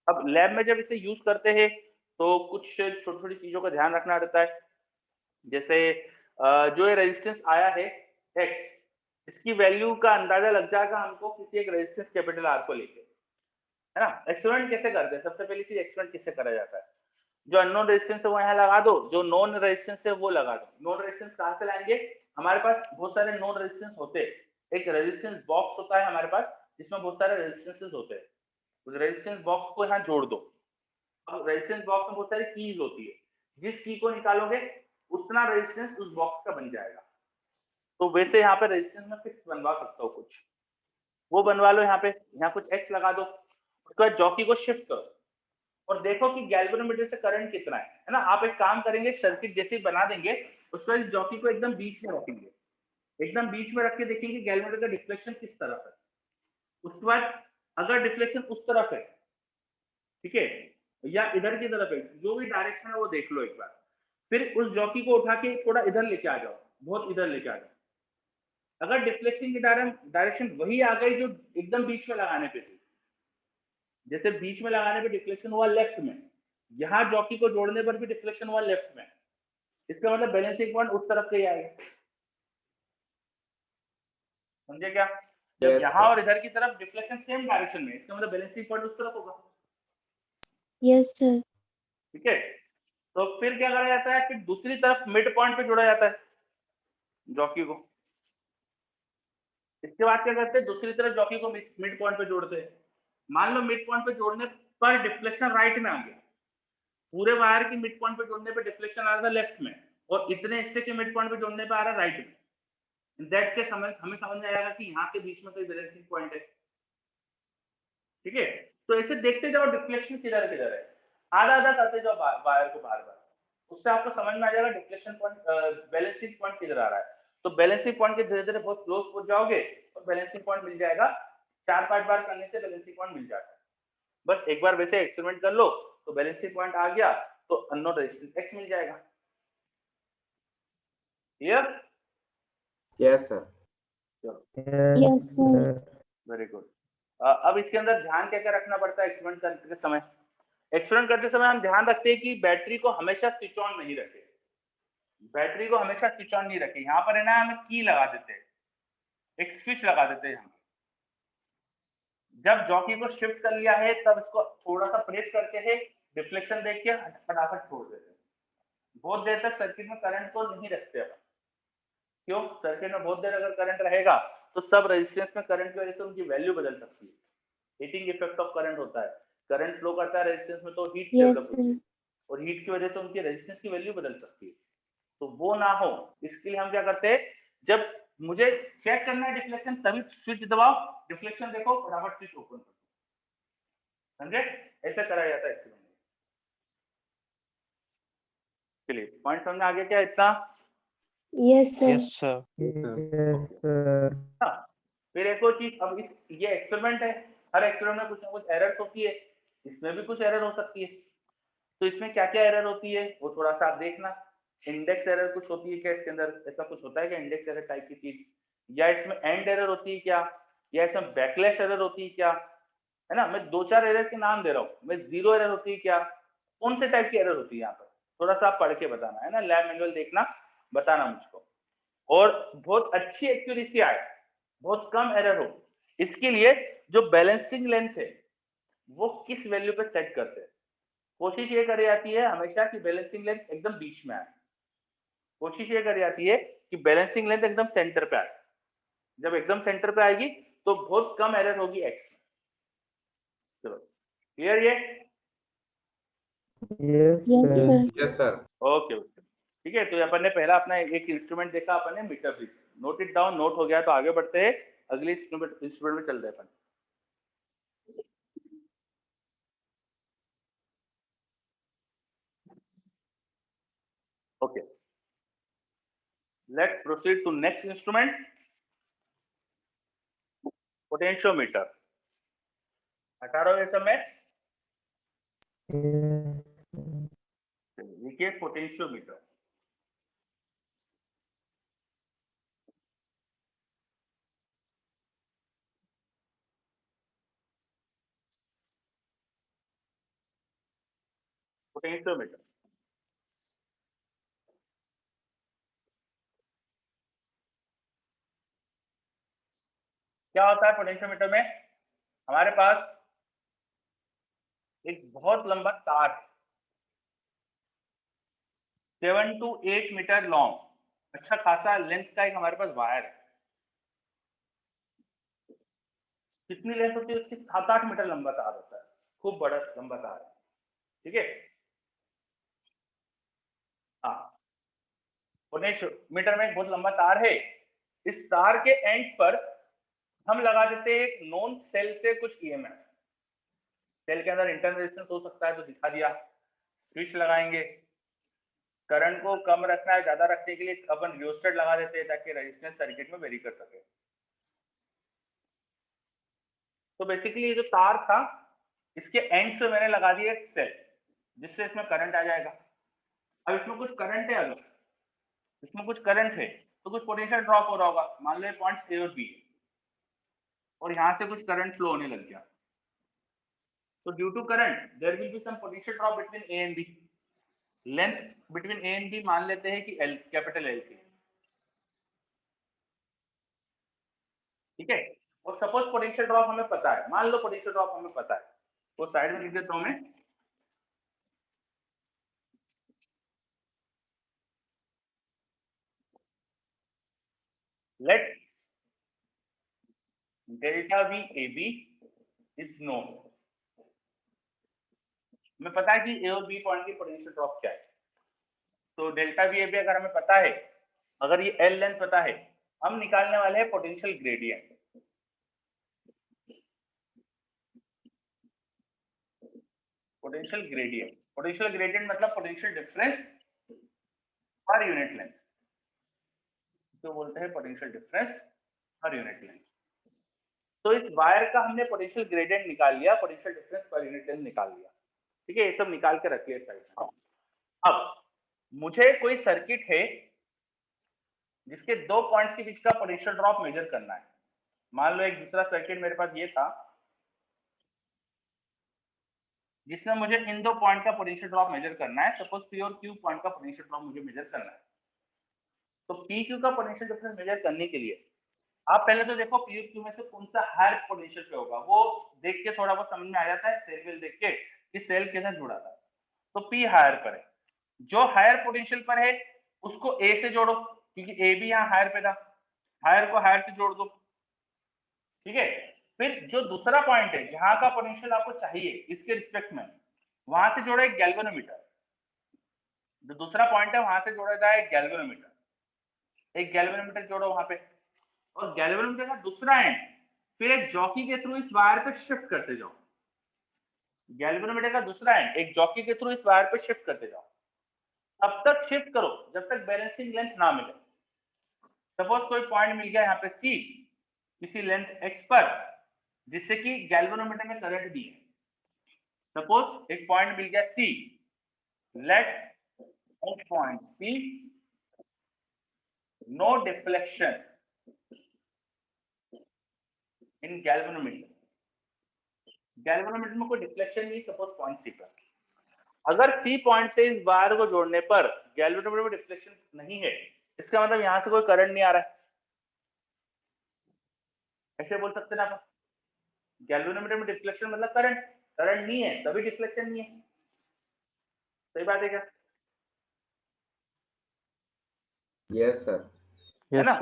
अब लैब में जब इसे यूज करते हैं तो कुछ छोटी छोटी चीजों का ध्यान रखना रहता है। जैसे जो ये रेजिस्टेंस आया है X, इसकी वैल्यू का अंदाजा लग जाएगा हमको किसी एक रेजिस्टेंस कैपिटल R को लेके, है ना। एक्सपेरिमेंट कैसे करते हैं? सबसे पहली चीज एक्सपेरिमेंट कैसे करा जाता है, जो अननोन रेजिस्टेंस है वो यहाँ लगा दो, जो नॉन रेजिस्टेंस है वो लगा दो। नॉन रेजिस्टेंस कहाँ से लाएंगे? हमारे पास बहुत सारे नॉन रेजिस्टेंस होते हैं। एक रेजिस्टेंस बॉक्स होता है हमारे पास जिसमें बहुत सारे रेजिस्टेंसेस होते हैं। उस रेजिस्टेंस बॉक्स को यहाँ जोड़ दो। अब रेजिस्टेंस बॉक्स में बहुत सारी कीज होती है, जिस की को निकालोगे उतना रेजिस्टेंस उस बॉक्स का बन जाएगा। तो वैसे यहाँ पे रेजिस्टेंस में फिक्स बनवा सकता हूँ कुछ, वो बनवा लो। यहाँ पे यहाँ कुछ X लगा दो, उसके बाद जॉकी को शिफ्ट करो और देखो कि गैल्वेनोमीटर से करंट कितना है ना। आप एक काम करेंगे, सर्किट जैसे ही बना देंगे उसके बाद जॉकी को एकदम बीच में रखेंगे, एकदम बीच में रख के देखेंगे गैल्वेनोमीटर का डिफ्लेक्शन किस तरफ है। उसके बाद अगर डिफ्लेक्शन उस तरफ है, ठीक है, या इधर की तरफ है, जो भी डायरेक्शन है वो देख लो एक बार। फिर उस जॉकी को उठा के थोड़ा इधर लेके आ जाओ, बहुत इधर लेके आ जाओ। अगर डिफ्लेक्शन की डायरेक्शन वही आ गई जो एकदम बीच में लगाने पे थी, जैसे बीच में लगाने पे डिफ्लेक्शन हुआ लेफ्ट में, यहाँ जॉकी को जोड़ने पर भी डिफ्लेक्शन हुआ लेफ्ट में, इसका मतलब बैलेंसिंग पॉइंट उस तरफ से ही आएगा। समझे क्या? जब Yes, यहाँ sir. और इधर की तरफ डिफ्लेक्शन सेम डायरेक्शन में, इसका मतलब बैलेंसिंग पॉइंट उस तरफ होगा। Yes, sir. ठीक है, तो फिर क्या करा जाता है? फिर दूसरी तरफ मिड पॉइंट पे जोड़ा जाता है जॉकी को। इसके बाद क्या करते हैं? दूसरी तरफ जॉकी को मिड पॉइंट पे जोड़ते हैं। मान लो मिड पॉइंट पे जोड़ने पर डिफ्लेक्शन राइट में आ गया, पूरे वायर की मिड पॉइंट पे जोड़ने पे डिफ्लेक्शन आ रहा था लेफ्ट में, और इतने हिस्से के मिड पॉइंट पे जोड़ने पे आ रहा है राइट में। इन दैट के हमें समझ में आएगा कि यहाँ के बीच में कोई बैलेंसिंग पॉइंट है। ठीक है, तो ऐसे देखते जाओ डिफ्लेक्शन किधर किधर है, आधा आधा करते जाओ वायर को बार बार, उससे आपको समझ में आ जाएगा डिफ्लेक्शन पॉइंट बैलेंसिंग पॉइंट किधर आ रहा है। तो बैलेंसिंग पॉइंट के धीरे धीरे बहुत क्लोज पहुंच जाओगे और बैलेंसिंग पॉइंट मिल जाएगा। 4-5 बार करने से बैलेंसिंग पॉइंट मिल जाता है। बस एक बार वैसे एक्सपेरिमेंट कर लो तो बैलेंसिंग पॉइंट आ गया तो अननोन रेजिस्टेंस X मिल जाएगा। Clear? Yes, sir. Yes, sir. Very good. अब इसके अंदर ध्यान क्या क्या रखना पड़ता है एक्सपेरिमेंट करते समय? एक्सपेरिमेंट करते समय हम ध्यान रखते हैं कि बैटरी को हमेशा स्विच ऑन नहीं रखें। बैटरी को हमेशा स्विच ऑन नहीं रखें। यहाँ पर है ना, हमें की लगा देते हैं, एक स्विच लगा देते हैं हम। जब जॉकी को शिफ्ट कर लिया है तब इसको थोड़ा सा प्रेस करके है, डिफ्लेक्शन देख के फटाफट छोड़ देते हैं। बहुत देर तक सर्किट में करंट को नहीं रखते अपन। क्यों? सर्किट में बहुत देर अगर करंट रहेगा तो सब रेजिस्टेंस में करंट की वजह से उनकी वैल्यू बदल सकती है। हीटिंग इफेक्ट ऑफ करंट होता है, करंट फ्लो करता है रेजिस्टेंस में तो हीट डेवलप Yes, होती है, sir. और हीट की वजह से उनकी रेजिस्टेंस की वैल्यू बदल सकती है। तो वो ना हो इसके लिए हम क्या करते हैं, जब मुझे चेक करना है डिफ्लेक्शन तभी स्विच दबाओ, डिफ्लेक्शन देखो, फटाफट स्विच ओपन करो। समझे? ऐसा करा जाता है एक्चुअली। चलिए पॉइंट समझ में आ गया क्या इतना? Yes, sir. हाँ, फिर एक और चीज, अब ये एक्सपेरिमेंट है, हर एक्सपेरिमेंट में कुछ ना कुछ एरर्स होती है, इसमें भी कुछ एरर हो सकती है। तो इसमें क्या क्या एरर होती है वो थोड़ा सा आप देखना। इंडेक्स एरर कुछ होती है क्या इसके अंदर? ऐसा कुछ होता है क्या इंडेक्स एरर टाइप की चीज? या इसमें एंड एरर होती है क्या? या इसमें बैकलैश एरर होती है क्या? है ना। मैं 2-4 एरर के नाम दे रहा हूँ, मैं 0 एरर होती है क्या, कौन से टाइप की एरर होती है यहाँ पर, थोड़ा सा आप पढ़ के बताना है ना, लैब मैनुअल देखना, बताना मुझको। और बहुत अच्छी एक्यूरेसी आए, बहुत कम एरर हो, इसके लिए जो बैलेंसिंग लेंथ है वो किस वैल्यू पे सेट करते हैं। कोशिश ये करी जाती है हमेशा कि बैलेंसिंग लेंथ एकदम बीच में आए, कोशिश ये करी जाती है कि बैलेंसिंग लेंथ एकदम सेंटर पे आए। जब एकदम सेंटर पे आएगी तो बहुत कम एरर होगी एक्स। चलो क्लियर ये? Yes, sir. Yes sir. Okay okay ठीक है। तो अपन ने पहला अपना एक इंस्ट्रूमेंट देखा, अपन ने metre bridge, note it down, note हो गया तो आगे बढ़ते हैं, अगले इंस्ट्रूमेंट में चलते हैं अपन। Okay let's proceed to next instrument, potentiometer. 18वें समय देखिए पोटेंशियोमीटर। पोटेंशियोमीटर क्या होता है? पोटेंशियोमीटर में हमारे पास एक बहुत लंबा तार है, 7 to 8 मीटर लॉन्ग, अच्छा खासा लेंथ का एक हमारे पास वायर है। कितनी लेंथ होती है उसकी? 7-8 मीटर लंबा तार होता है, खूब बड़ा लंबा तार है, ठीक है। हाँ पोटेंशियोमीटर में एक बहुत लंबा तार है, इस तार के एंड पर हम लगा देते हैं एक नॉन सेल से कुछ ईएमएफ। सेल के अंदर इंटरनल रेजिस्टेंस हो सकता है तो दिखा दिया, स्विच लगाएंगे, करंट को कम रखना है, ज्यादा रखने के लिए अपन रियोस्टेट लगा देते हैं ताकि रेजिस्टेंस सर्किट में वेरी कर सके। तो बेसिकली ये जो तार था इसके एंड से मैंने लगा दिया एक सेल जिससे इसमें करंट आ जाएगा। अब इसमें कुछ करंट है, अगर इसमें कुछ करंट है तो कुछ पोटेंशियल ड्रॉप हो रहा होगा, मान लो ये पॉइंट ए और बी और यहाँ से कुछ करंट फ्लो होने लग गया, तो due to current there will be some potential drop between A and B. Length between A and B मान लेते हैं कि एल, कैपिटल एल की, ठीक है। और सपोज पोटेंशियल ड्रॉप हमें पता है, मान लो पोटेंशियल ड्रॉप हमें पता है, वो साइड में लिख देता हूं मैं, let delta V A B is known. हमें पता है कि ए और बी पॉइंट की पोटेंशियल ड्रॉप क्या है, तो डेल्टा वी ए बी अगर हमें पता है, अगर ये एल लेंथ पता है, हम निकालने वाले हैं potential gradient. Potential gradient, potential gradient मतलब potential difference per unit length, तो बोलते हैं potential difference per unit length. तो इस वायर का हमने पोटेंशियल ग्रेडियंट निकाल लिया, potential difference per unit length निकाल लिया, ठीक है। ये सब निकाल के रखिए साइड में। अब मुझे कोई सर्किट है जिसके दो पॉइंट्स के बीच का पोटेंशियल ड्रॉप मेजर करना है। मान लो एक दूसरा सर्किट मेरे पास ये था जिसमें मुझे इन दो पॉइंट का पोटेंशियल ड्रॉप मेजर करना है, सपोज पी और क्यू पॉइंट का पोटेंशियल ड्रॉप मुझे मेजर करना है। तो पी क्यू का पोटेंशियल डिफरेंस मेजर करने के लिए आप पहले तो देखो पी और क्यू में से कौन सा हायर पोटेंशियल पे होगा, वो देख के थोड़ा बहुत समझ में आ जाता है, सेल वेल देख के कि सेल किधर जुड़ा था। तो पी हायर पर है, जो हायर पोटेंशियल पर है उसको ए से जोड़ो क्योंकि ए भी यहाँ हायर पे था, हायर को हायर से जोड़ दो, ठीक है। फिर जो दूसरा पॉइंट है जहां का पोटेंशियल आपको चाहिए इसके रिस्पेक्ट में, वहां से जोड़ा एक गैल्वेनोमीटर, जो दूसरा पॉइंट है वहां से जोड़ा जाए एक गैल्वेनोमीटर, एक गैल्वेनोमीटर जोड़ो वहां पे, और गैल्वेनोमीटर का दूसरा एंड फिर एक जॉकी के थ्रू इस वायर पे शिफ्ट करते जाओ। गैल्वेनोमीटर का दूसरा एंड एक जॉकी के थ्रू इस वायर पे शिफ्ट करते जाओ, तब तक शिफ्ट करो जब तक बैलेंसिंग लेंथ ना मिले। सपोज कोई पॉइंट मिल गया यहाँ पे सी किसी लेंथ एक्स पर जिससे कि गैल्वेनोमीटर में करंट भी है, सपोज एक पॉइंट मिल गया C, let at point C no deflection in galvanometer, galvanometer में कोई डिफ्लेक्शन नहीं, सपोज पॉइंट सी पर, अगर सी पॉइंट से इस वायर को जोड़ने पर गैल्वेनोमीटर में डिफ्लेक्शन नहीं है, इसका मतलब यहां से कोई करंट नहीं आ रहा है, ऐसे बोल सकते ना आप। गैल्वेनोमीटर में डिफ्लेक्शन मतलब करंट, करंट नहीं है तभी डिफ्लेक्शन नहीं है, सही बात है क्या? Yes sir. है ना?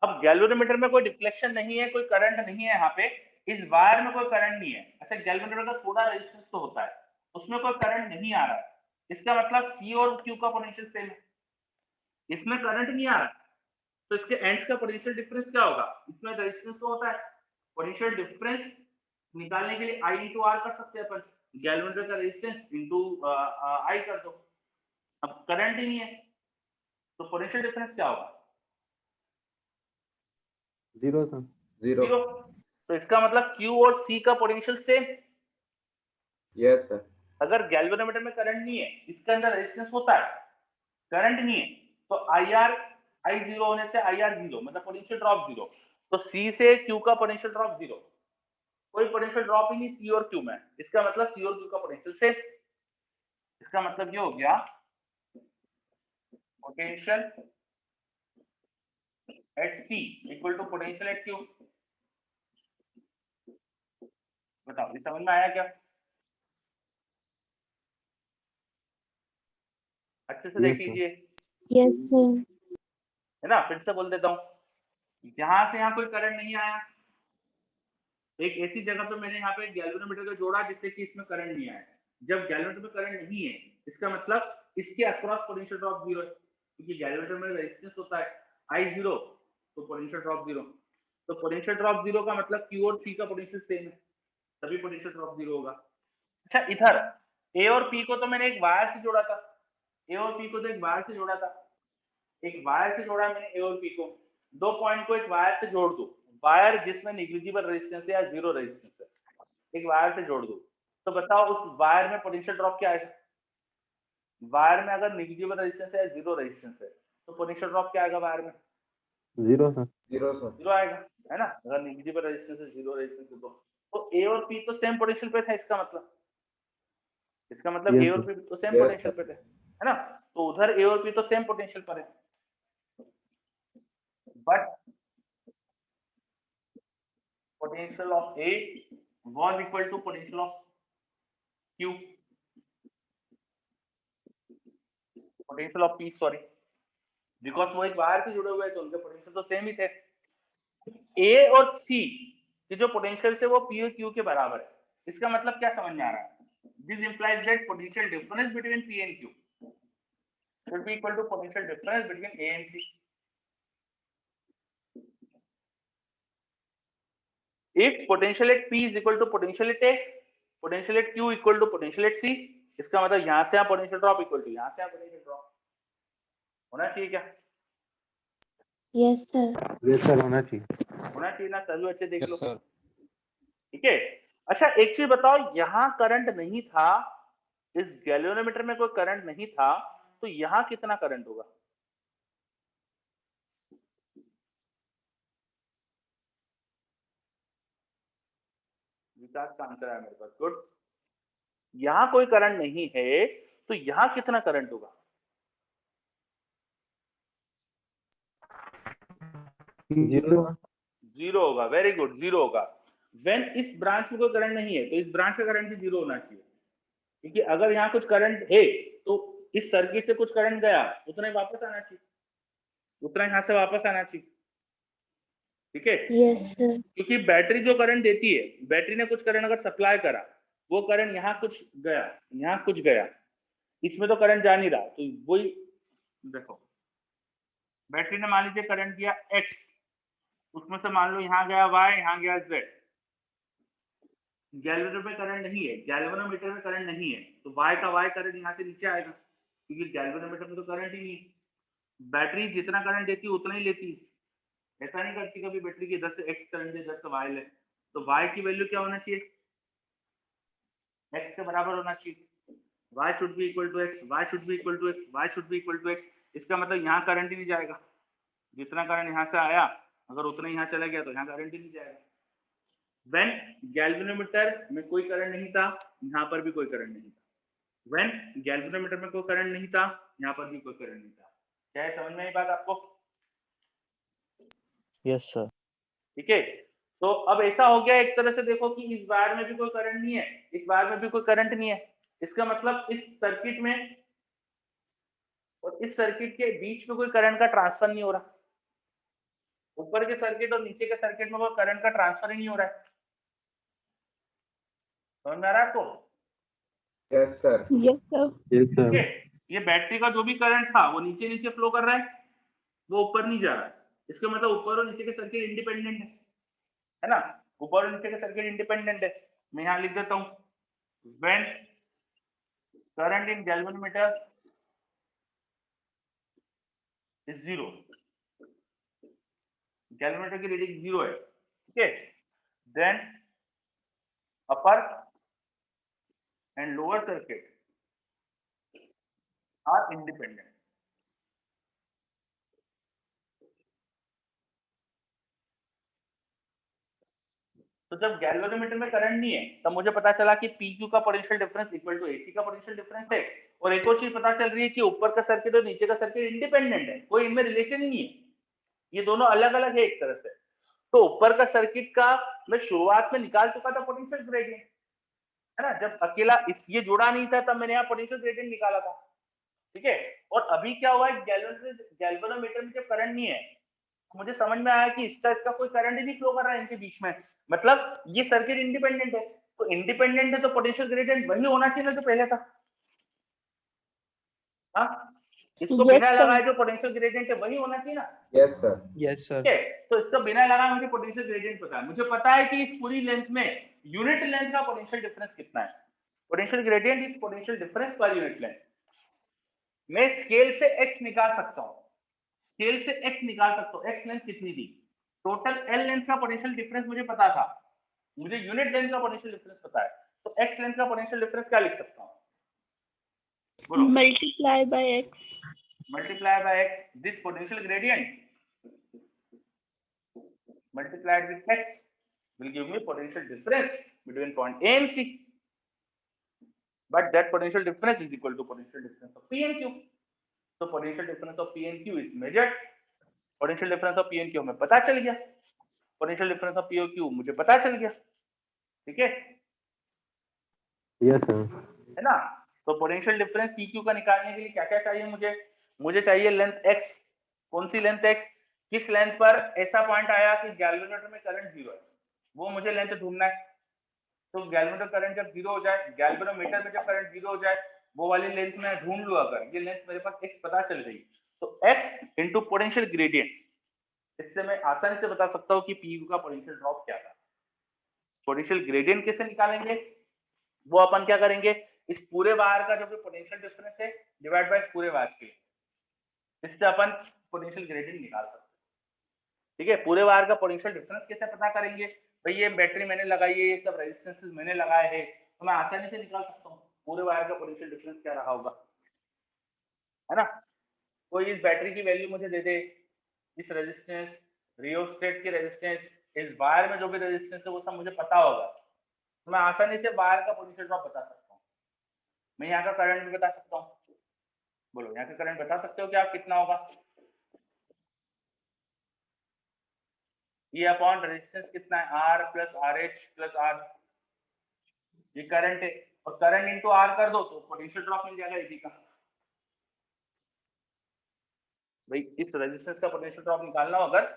अब गैल्वेनोमीटर में कोई डिफ्लेक्शन नहीं है, कोई करंट नहीं है, यहाँ पे इस वायर में कोई करंट नहीं है। अच्छा, गैल्वेनोमीटर का थोड़ा रेजिस्टेंस तो होता है, उसमें कोई करंट नहीं आ रहा है, इसका मतलब सी और क्यू का पोटेंशियल सेम है, इसमें करंट नहीं आ रहा है, तो इसके एंड्स का पोटेंशियल डिफरेंस क्या होगा? इसमें रेजिस्टेंस तो होता है, पोटेंशियल डिफरेंस निकालने के लिए आई इंटू आर कर सकते हैं अपन, गैल्वेनोमीटर का रेजिस्टेंस इंटू आई कर दो। अब करंट ही नहीं है तो पोटेंशियल डिफरेंस क्या होगा? Zero sir. जीरो। जीरो। तो इसका मतलब Q और C का पोटेंशियल सेम। Yes sir. अगर गैल्वेनोमीटर में करंट नहीं है, इसके अंदर रेजिस्टेंस होता है, करंट नहीं है, तो आई जीरो होने से IR जीरो, मतलब पोटेंशियल ड्रॉप जीरो। तो C से Q का पोटेंशियल ड्रॉप जीरो, कोई पोटेंशियल ड्रॉप ही नहीं C और Q में, इसका मतलब C और Q का पोटेंशियल सेम। इसका मतलब ये हो गया potential at C equal to potential at Q। बताओ ये समझ में आया क्या? अच्छे से देख Yes, sir. लीजिए, Yes, sir. है ना? फिर से बोल देता हूँ, यहां से यहाँ कोई करंट नहीं आया, एक ऐसी जगह पे मैंने यहाँ पे गैल्वेनोमीटर को जोड़ा जिससे कि इसमें करंट नहीं आया। जब गैल्वेनोमीटर में करंट नहीं है, इसका मतलब इसके अक्रॉस पोटेंशियल ड्रॉप जीरो है, क्योंकि गैल्वेनोमीटर में रेजिस्टेंस होता है आई जीरो, तो पोटेंशियल ड्रॉप जीरो। तो पोटेंशियल ड्रॉप जीरो का मतलब Q और P का पोटेंशियल सेम है, तभी पोटेंशियल ड्रॉप जीरो होगा। अच्छा, इधर A और P को तो मैंने एक वायर से जोड़ा था, A और P को तो एक वायर से जोड़ा था, एक वायर से जोड़ा मैंने A और P को, दो पॉइंट को एक वायर से जोड़ दो, वायर जिसमें निग्लिजिबल रेजिस्टेंस है या जीरो रेजिस्टेंस है, एक वायर से जोड़ दो, तो बताओ उस वायर में पोटेंशियल ड्रॉप क्या आएगा? वायर में अगर निग्लिजिबल रेजिस्टेंस है या जीरो रेजिस्टेंस है, तो पोटेंशियल ड्रॉप क्या आएगा वायर में? Zero sir. Zero sir. Zero आएगा, है ना? अगर निग्लिजिबल रेजिस्टेंस है, जीरो रेजिस्टेंस है, तो A और P तो सेम पोटेंशियल पे था, इसका मतलब Yes, A और sir. P तो सेम Yes, पोटेंशियल sir. पे थे, है ना? तो उधर A और P तो सेम पोटेंशियल पर है, but potential of A was equal to potential of Q, potential of P, sorry, because वो एक वायर से जुड़े हुए हैं तो उनके पोटेंशियल तो सेम ही थे। A और C की जो पोटेंशियल है वो P और Q के बराबर है, इसका मतलब क्या समझ में आ रहा है? This implies that potential difference between P and Q should be equal to potential difference between A and C. If potential at P is equal to potential at A, potential at Q equal to potential at C, इसका मतलब यहाँ से यहाँ potential drop equal to यहाँ से यहाँ potential drop होना चाहिए क्या? Yes, sir. Yes, sir. होना चाहिए। होना चाहिए ना? सभी अच्छे देख लो, यस सर। ठीक है। अच्छा, एक चीज बताओ, यहाँ करंट नहीं था, इस गैल्वेनोमीटर में कोई करंट नहीं था, तो यहाँ कितना करंट होगा? विकास का आंसर है मेरे पास, गुड। यहाँ कोई करंट नहीं है तो यहाँ कितना करंट होगा? जीरो। जीरो होगा, वेरी गुड, जीरो होगा। व्हेन इस ब्रांच में कोई करंट नहीं है तो इस ब्रांच का करंट भी जीरो होना चाहिए, क्योंकि अगर यहाँ कुछ करंट है तो इस सर्किट से कुछ करंट गया, उतना ही वापस आना चाहिए, उतना यहाँ से वापस आना चाहिए, ठीक है? Yes, sir. क्योंकि बैटरी जो करंट देती है, बैटरी ने कुछ करंट अगर सप्लाई करा, वो करंट यहाँ कुछ गया, यहाँ कुछ गया, इसमें तो करंट जा नहीं रहा, तो वही देखो, बैटरी ने मान लीजिए करंट दिया X, उसमें से मान लो यहाँ गया Y, यहाँ गया Z। गैल्वेनोमीटर में करंट नहीं है, गैल्वेनोमीटर में करंट नहीं है, तो Y का Y करंट यहाँ से नीचे आएगा, क्योंकि गैल्वेनोमीटर में तो करंट ही नहीं है। बैटरी जितना करंट देती है उतना ही लेती है, ऐसा नहीं करती कभी बैटरी की 10 से X करंट दे 10 से Y ले, तो Y की वैल्यू क्या होना चाहिए? X के बराबर होना चाहिए, Y should be equal to X, Y should be equal to X, Y should be equal to X। इसका मतलब यहाँ करंट ही नहीं जाएगा, जितना करंट यहाँ से आया अगर उतना यहाँ चला गया तो यहाँ करंट ही नहीं जाएगा। व्हेन गैल्वेनोमीटर में कोई करंट नहीं था, यहाँ पर भी कोई करंट नहीं था। व्हेन गैल्वेनोमीटर में कोई करंट नहीं था, यहाँ पर भी कोई करंट नहीं था। क्या है, समझ में आई बात आपको? Yes sir. ठीक है, तो अब ऐसा हो गया एक तरह से, देखो कि इस वायर में भी कोई करंट नहीं है, इस वायर में भी कोई करंट नहीं है। इसका मतलब इस सर्किट में और इस सर्किट के बीच में कोई करंट का ट्रांसफर नहीं हो रहा। ऊपर के सर्किट और नीचे के सर्किट में कोई करंट का ट्रांसफर ही नहीं हो रहा है। समझ में आ रहा है आपको? Yes sir. Yes sir. Yes ठीक सर। है, ये बैटरी का जो भी करंट था वो नीचे नीचे फ्लो कर रहा है, वो ऊपर नहीं जा रहा है। इसका मतलब ऊपर और नीचे के सर्किट इंडिपेंडेंट है ना? ऊपर और नीचे के सर्किट इंडिपेंडेंट है। मैं यहाँ लिख देता हूँ, when current in galvanometer is zero, galvanometer की रीडिंग जीरो है, ठीक है, then upper and lower circuit are independent. तो जब गैल्वेनोमीटर में करंट नहीं है तब मुझे पता चला कि PQ का potential difference equal to AC का पोटेंशियल डिफरेंस है। और एक और चीज पता चल रही है कि ऊपर का सर्किट और नीचे का सर्किट इंडिपेंडेंट है, कोई इनमें रिलेशन ही नहीं है, ये दोनों अलग अलग है एक तरह से। तो ऊपर का सर्किट का मैं शुरुआत में निकाल चुका था पोटेंशियल ग्रेडियंट, है ना? जब अकेला इस ये जुड़ा नहीं था तब मैंने यहाँ पोटेंशियल ग्रेडियंट निकाला था, ठीक है। और अभी क्या हुआ है, गैल्वेनोमीटर में जब करंट नहीं है, मुझे समझ में आया कि इसका कोई करंट ही नहीं फ्लो कर रहा है इनके बीच में, मतलब ये सर्किट इंडिपेंडेंट है। तो इंडिपेंडेंट है तो पोटेंशियल ग्रेडियंट वही होना चाहिए जो पहले था। हाँ, इसको बिना लगाए जो पोटेंशियल ग्रेडियंट है वही होना चाहिए ना? Yes sir. Yes sir. ठीक है, तो इसका बिना लगाए मुझे पोटेंशियल ग्रेडियंट पता है। मुझे पता है कि इस पूरी लेंथ में यूनिट लेंथ का पोटेंशियल डिफरेंस कितना है। Potential gradient is potential difference per unit length. मैं स्केल से x निकाल सकता हूँ, स्केल से x निकाल सकता हूँ। x लेंथ कितनी थी, टोटल l लेंथ का पोटेंशियल डिफरेंस मुझे पता था, मुझे यूनिट लेंथ का पोटेंशियल डिफरेंस पता है, तो x लेंथ का पोटेंशियल डिफरेंस क्या लिख सकता हूँ? बोलो। Multiply by x. Multiply by x, this potential gradient multiplied with x will give me potential difference between point A and C. But that potential difference is equal to potential difference of P and Q. So potential difference of P and Q is measured. Potential difference of P and Q हमें पता चल गया, potential difference of P और Q मुझे पता चल गया, ठीक है? Yes sir. है ना? तो पोटेंशियल डिफरेंस PQ का निकालने के लिए क्या क्या चाहिए मुझे? मुझे चाहिए लेंथ x। कौन सी लेंथ x? किस लेंथ पर ऐसा पॉइंट आया कि गैल्वेनोमीटर में करंट जीरो है, वो मुझे लेंथ ढूंढना है। तो गैल्वेनोमीटर करंट जब जीरो हो जाए, गैल्वेनोमीटर में जब करंट जीरो हो जाए, वो वाली लेंथ में ढूंढ लूं। अगर ये लेंथ मेरे पास x पता चल गई तो x इंटू पोटेंशियल ग्रेडियंट, इससे मैं आसानी से बता सकता हूँ कि PQ का पोटेंशियल ड्रॉप क्या था। पोटेंशियल ग्रेडियंट कैसे निकालेंगे, वो अपन क्या करेंगे, इस पूरे वायर का जो भी पोटेंशियल डिफरेंस है डिवाइड बाय पूरे वायर के, इससे अपन पोटेंशियल ग्रेडियंट निकाल सकते हैं, ठीक है। पूरे वायर का पोटेंशियल डिफरेंस कैसे पता करेंगे? भाई ये बैटरी मैंने लगाई है, ये सब रेजिस्टेंसेस मैंने लगाए हैं, तो मैं आसानी से निकाल सकता हूँ पूरे वायर का पोटेंशियल डिफरेंस क्या रहा होगा, है ना? कोई इस बैटरी की वैल्यू मुझे दे दे, इस रेजिस्टेंस, रियोस्टेट की रेजिस्टेंस, इस वायर में जो भी रेजिस्टेंस है वो सब मुझे पता होगा, तो मैं आसानी से वायर का पोटेंशियल ड्रॉप बता सकता हूँ। मैं यहाँ का करंट भी बता सकता हूँ। बोलो, यहाँ का करंट बता सकते हो कि आप कितना होगा? ये अपॉन रेजिस्टेंस कितना है, R plus RH plus R, ये करंट है, और करंट इंटू R कर दो तो पोटेंशियल ड्रॉप मिल जाएगा AB का। भाई इस रेजिस्टेंस का पोटेंशियल ड्रॉप निकालना हो अगर,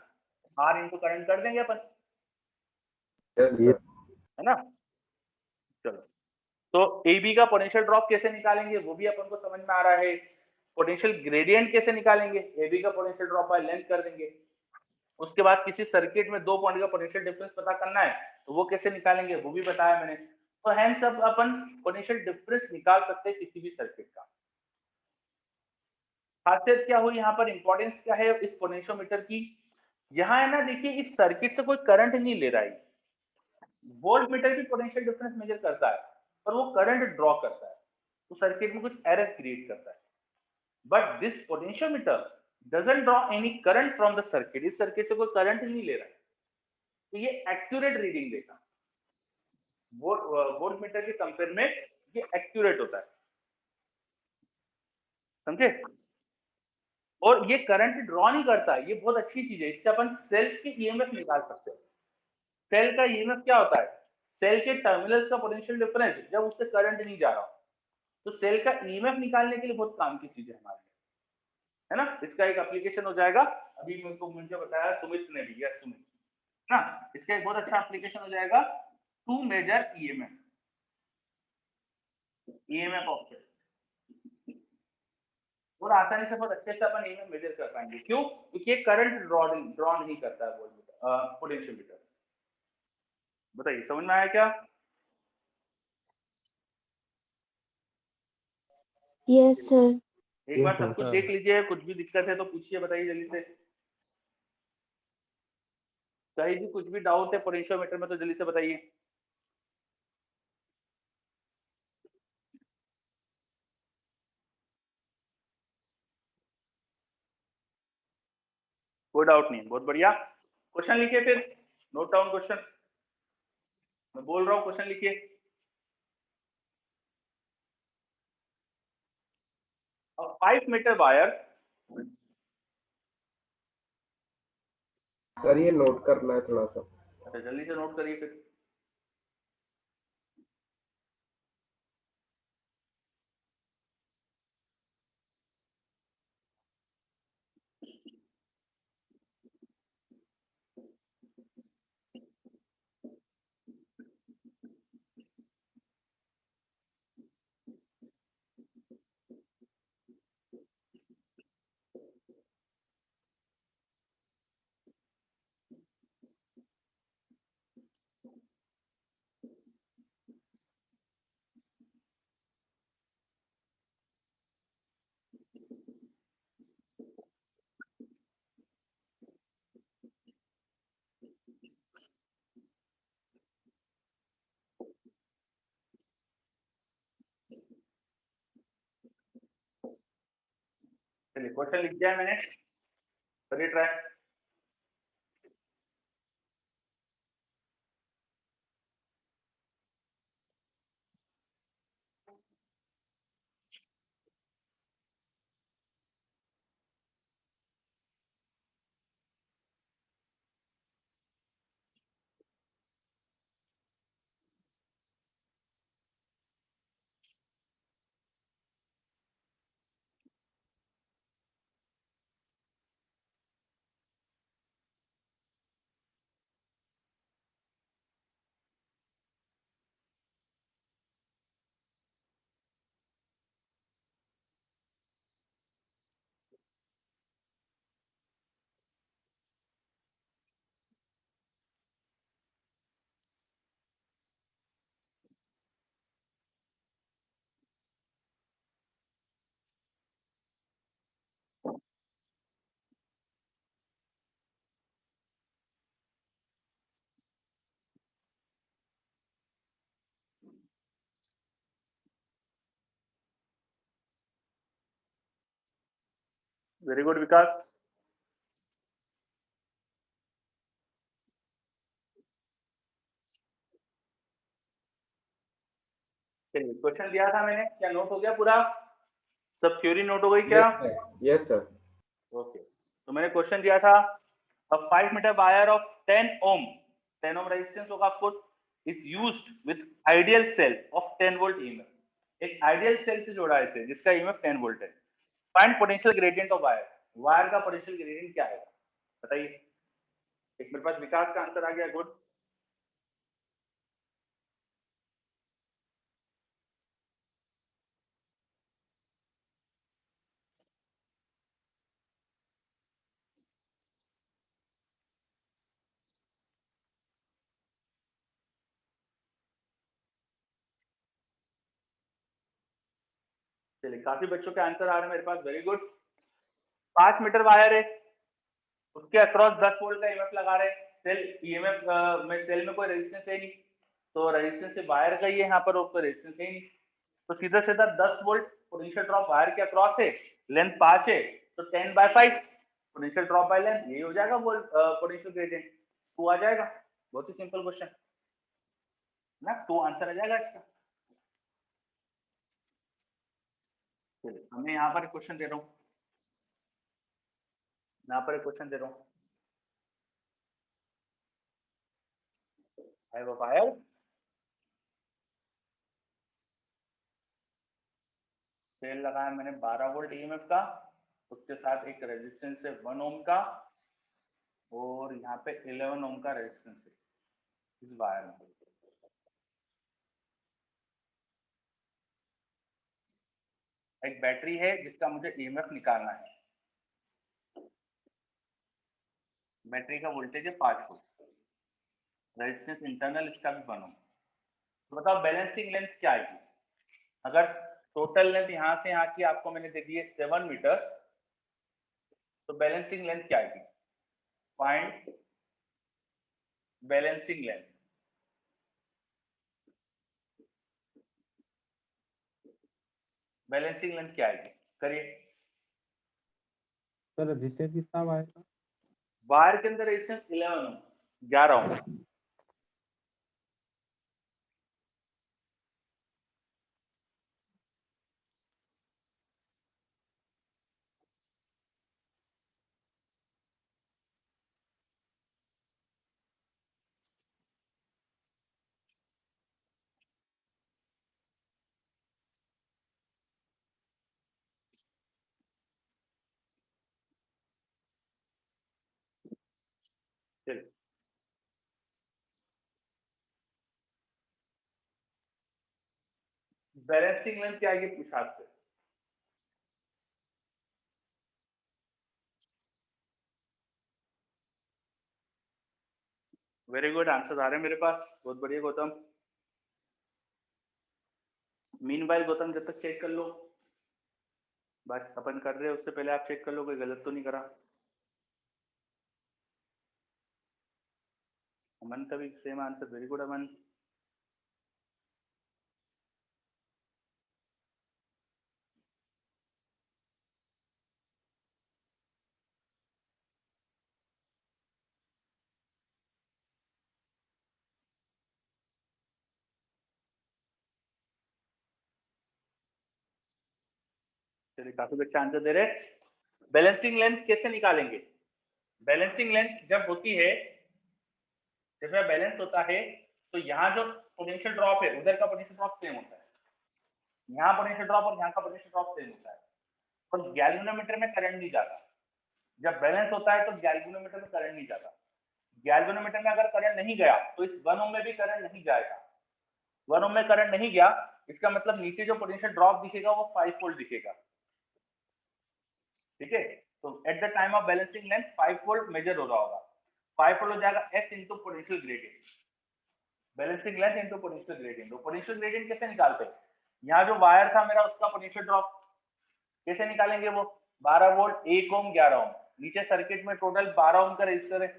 R इंटू करंट कर देंगे अपन, यस सर। है ना? चलो, तो AB का पोटेंशियल ड्रॉप कैसे निकालेंगे वो भी अपन को समझ में आ रहा है। पोटेंशियल ग्रेडियंट कैसे निकालेंगे, AB का पोटेंशियल ड्रॉप बाय लेंथ कर देंगे। उसके बाद किसी सर्किट में दो पॉइंट का पोटेंशियल डिफरेंस पता करना है तो वो कैसे निकालेंगे वो भी बताया मैंने। तो हैंस अब अपन पोटेंशियल डिफरेंस निकाल सकते हैं किसी भी सर्किट का। खासियत क्या हुई यहाँ पर, इंपॉर्टेंस क्या है इस पोटेंशियोमीटर की? यहाँ है ना, देखिए इस सर्किट से कोई करंट नहीं ले रहा है, वोल्ट मीटर भी पोटेंशियल डिफरेंस मेजर करता है पर वो करंट ड्रॉ करता है, तो सर्किट में कुछ एरर क्रिएट करता है। But this potentiometer doesn't draw any current from the circuit, इस सर्किट से कोई करंट नहीं ले रहा है, तो ये एक्यूरेट रीडिंग देगा। वोल्ट मीटर के कंपेयर में ये एक्यूरेट होता है, समझे? और ये करंट ड्रॉ नहीं करता, ये बहुत अच्छी चीज है, इससे अपन सेल्स के ईएमएफ निकाल सकते हैं। सेल का ईएमएफ क्या होता है? सेल के टर्मिनल्स का पोटेंशियल डिफरेंस जब उससे करंट नहीं जा रहा, तो सेल का ईएमएफ निकालने के लिए बहुत काम की चीज है हमारे, है ना? इसका एक एप्लीकेशन हो जाएगा, अभी मुझे बताया सुमित ने भी, यस सुमित ना, इसका एक बहुत अच्छा एप्लीकेशन हो जाएगा to measure EMF of cell, और आसानी से बहुत अच्छे से अपन ईएमएफ मेजर कर पाएंगे। क्यों? क्योंकि ये करंट ड्रॉ नहीं करता है पोटेंशियल मीटर। बताइए समझ में आया क्या? Yes, sir. एक बार Yes, सब sir. कुछ देख लीजिए, कुछ भी दिक्कत है तो पूछिए, बताइए जल्दी से, कहीं भी कुछ भी डाउट है पोटेंशियोमीटर में तो जल्दी से बताइए। कोई डाउट नहीं, बहुत बढ़िया। क्वेश्चन लिखिए फिर, नोट डाउन क्वेश्चन, मैं बोल रहा हूँ क्वेश्चन लिखिए। A 5 meter wire, सर ये नोट करना है थोड़ा सा। अच्छा जल्दी से नोट करिए फिर। चलिए क्वेश्चन लिख दिया है मैंने, करिए ट्राई। वेरी गुड विकास। चलिए क्वेश्चन दिया था मैंने, क्या नोट हो गया पूरा? सब थ्योरी नोट हो गई क्या? Yes sir. ओके, तो मैंने क्वेश्चन दिया था, a 5 meter wire of 10 ohm, 10 ohm resistance होगा of course, is used with ideal cell of 10 volt EMF, एक आइडियल सेल से जोड़ा है इसे जिसका EMF 10 वोल्ट है। Find potential gradient of wire, wire का पोटेंशियल ग्रेडियंट क्या है बताइए। एक मेरे पास विकास का आंसर आ गया, गुड। चलिए काफी बच्चों के आंसर आ रहे हैं मेरे पास, वेरी गुड। 5 मीटर वायर है, उसके अक्रॉस 10 वोल्ट का ईएमएफ लगा रहे हैं, सेल ईएमएफ में सेल में कोई रेजिस्टेंस है नहीं, तो रेजिस्टेंस से वायर का ही है यहाँ पर, तो रेजिस्टेंस है नहीं, तो सीधा सीधा 10 वोल्ट पोटेंशियल ड्रॉप वायर के अक्रॉस है, लेंथ 5 है, तो 10/5 पोटेंशियल ड्रॉप बाय लेंथ, यही हो जाएगा वोल्ट पोटेंशियल ग्रेडियंट, 2 आ जाएगा। बहुत ही सिंपल क्वेश्चन। ना, तो आंसर आ जाएगा इसका। चलिए हमें यहाँ पर क्वेश्चन दे रहा हूँ, यहाँ पर क्वेश्चन दे रहा हूँ। I have a wire, cell लगाया मैंने 12 वोल्ट ईएमएफ का, उसके साथ एक रेजिस्टेंस है 1 ओम का, और यहाँ पे 11 ओम का रेजिस्टेंस है इस वायर में। एक बैटरी है जिसका मुझे ईएमएफ निकालना है। बैटरी का वोल्टेज है 5 वोल्ट, रेजिस्टेंस इंटरनल इसका भी 1 ओम। तो बताओ बैलेंसिंग लेंथ क्या आएगी? अगर टोटल लेंथ यहाँ से यहाँ की आपको मैंने दे दी है 7 मीटर, तो बैलेंसिंग लेंथ क्या आएगी? Find balancing length. Balancing length क्या आएगी? करिए। सर रेजिस्टेंस कितना वायर का? वायर के अंदर रेजिस्टेंस 11 ओम। चलिए बैलेंसिंग लेंथ क्या आएगी हिसाब से? वेरी गुड, आंसर आ रहे हैं मेरे पास, बहुत बढ़िया गौतम। मीनवाइल गौतम जब तक चेक कर लो, बात अपन कर रहे हैं उससे पहले आप चेक कर लो कोई गलत तो नहीं करा। अमन का भी सेम आंसर, वेरी गुड अमन। चलिए काफी अच्छा आंसर दे रहे। बैलेंसिंग लेंथ कैसे निकालेंगे? बैलेंसिंग लेंथ जब होती है, जब यह बैलेंस होता है, तो यहाँ जो पोटेंशियल ड्रॉप है उधर का पोटेंशियल ड्रॉप सेम होता है, यहाँ पोटेंशियल ड्रॉप और यहाँ का पोटेंशियल ड्रॉप सेम होता है, और गैल्वेनोमीटर में करंट नहीं जाता। जब बैलेंस होता है तो गैल्वेनोमीटर में करंट नहीं जाता। गैल्वेनोमीटर में अगर करंट नहीं गया तो इस 1 ओम में भी करंट नहीं जाएगा। 1 ओम में करंट नहीं गया, इसका मतलब नीचे जो पोटेंशियल ड्रॉप दिखेगा वो 5 वोल्ट दिखेगा। ठीक है, तो at the time of balancing length 5 volt measure हो रहा होगा। 5 वोल्ट हो जाएगा S into potential gradient, balancing length into potential gradient. तो पोटेंशियल ग्रेडियंट कैसे निकालते हैं? यहाँ जो वायर था मेरा उसका पोटेंशियल ड्रॉप कैसे निकालेंगे? वो 12 वोल्ट 1 ओम 11 ओम, नीचे सर्किट में टोटल 12 ओम का रेजिस्टर है,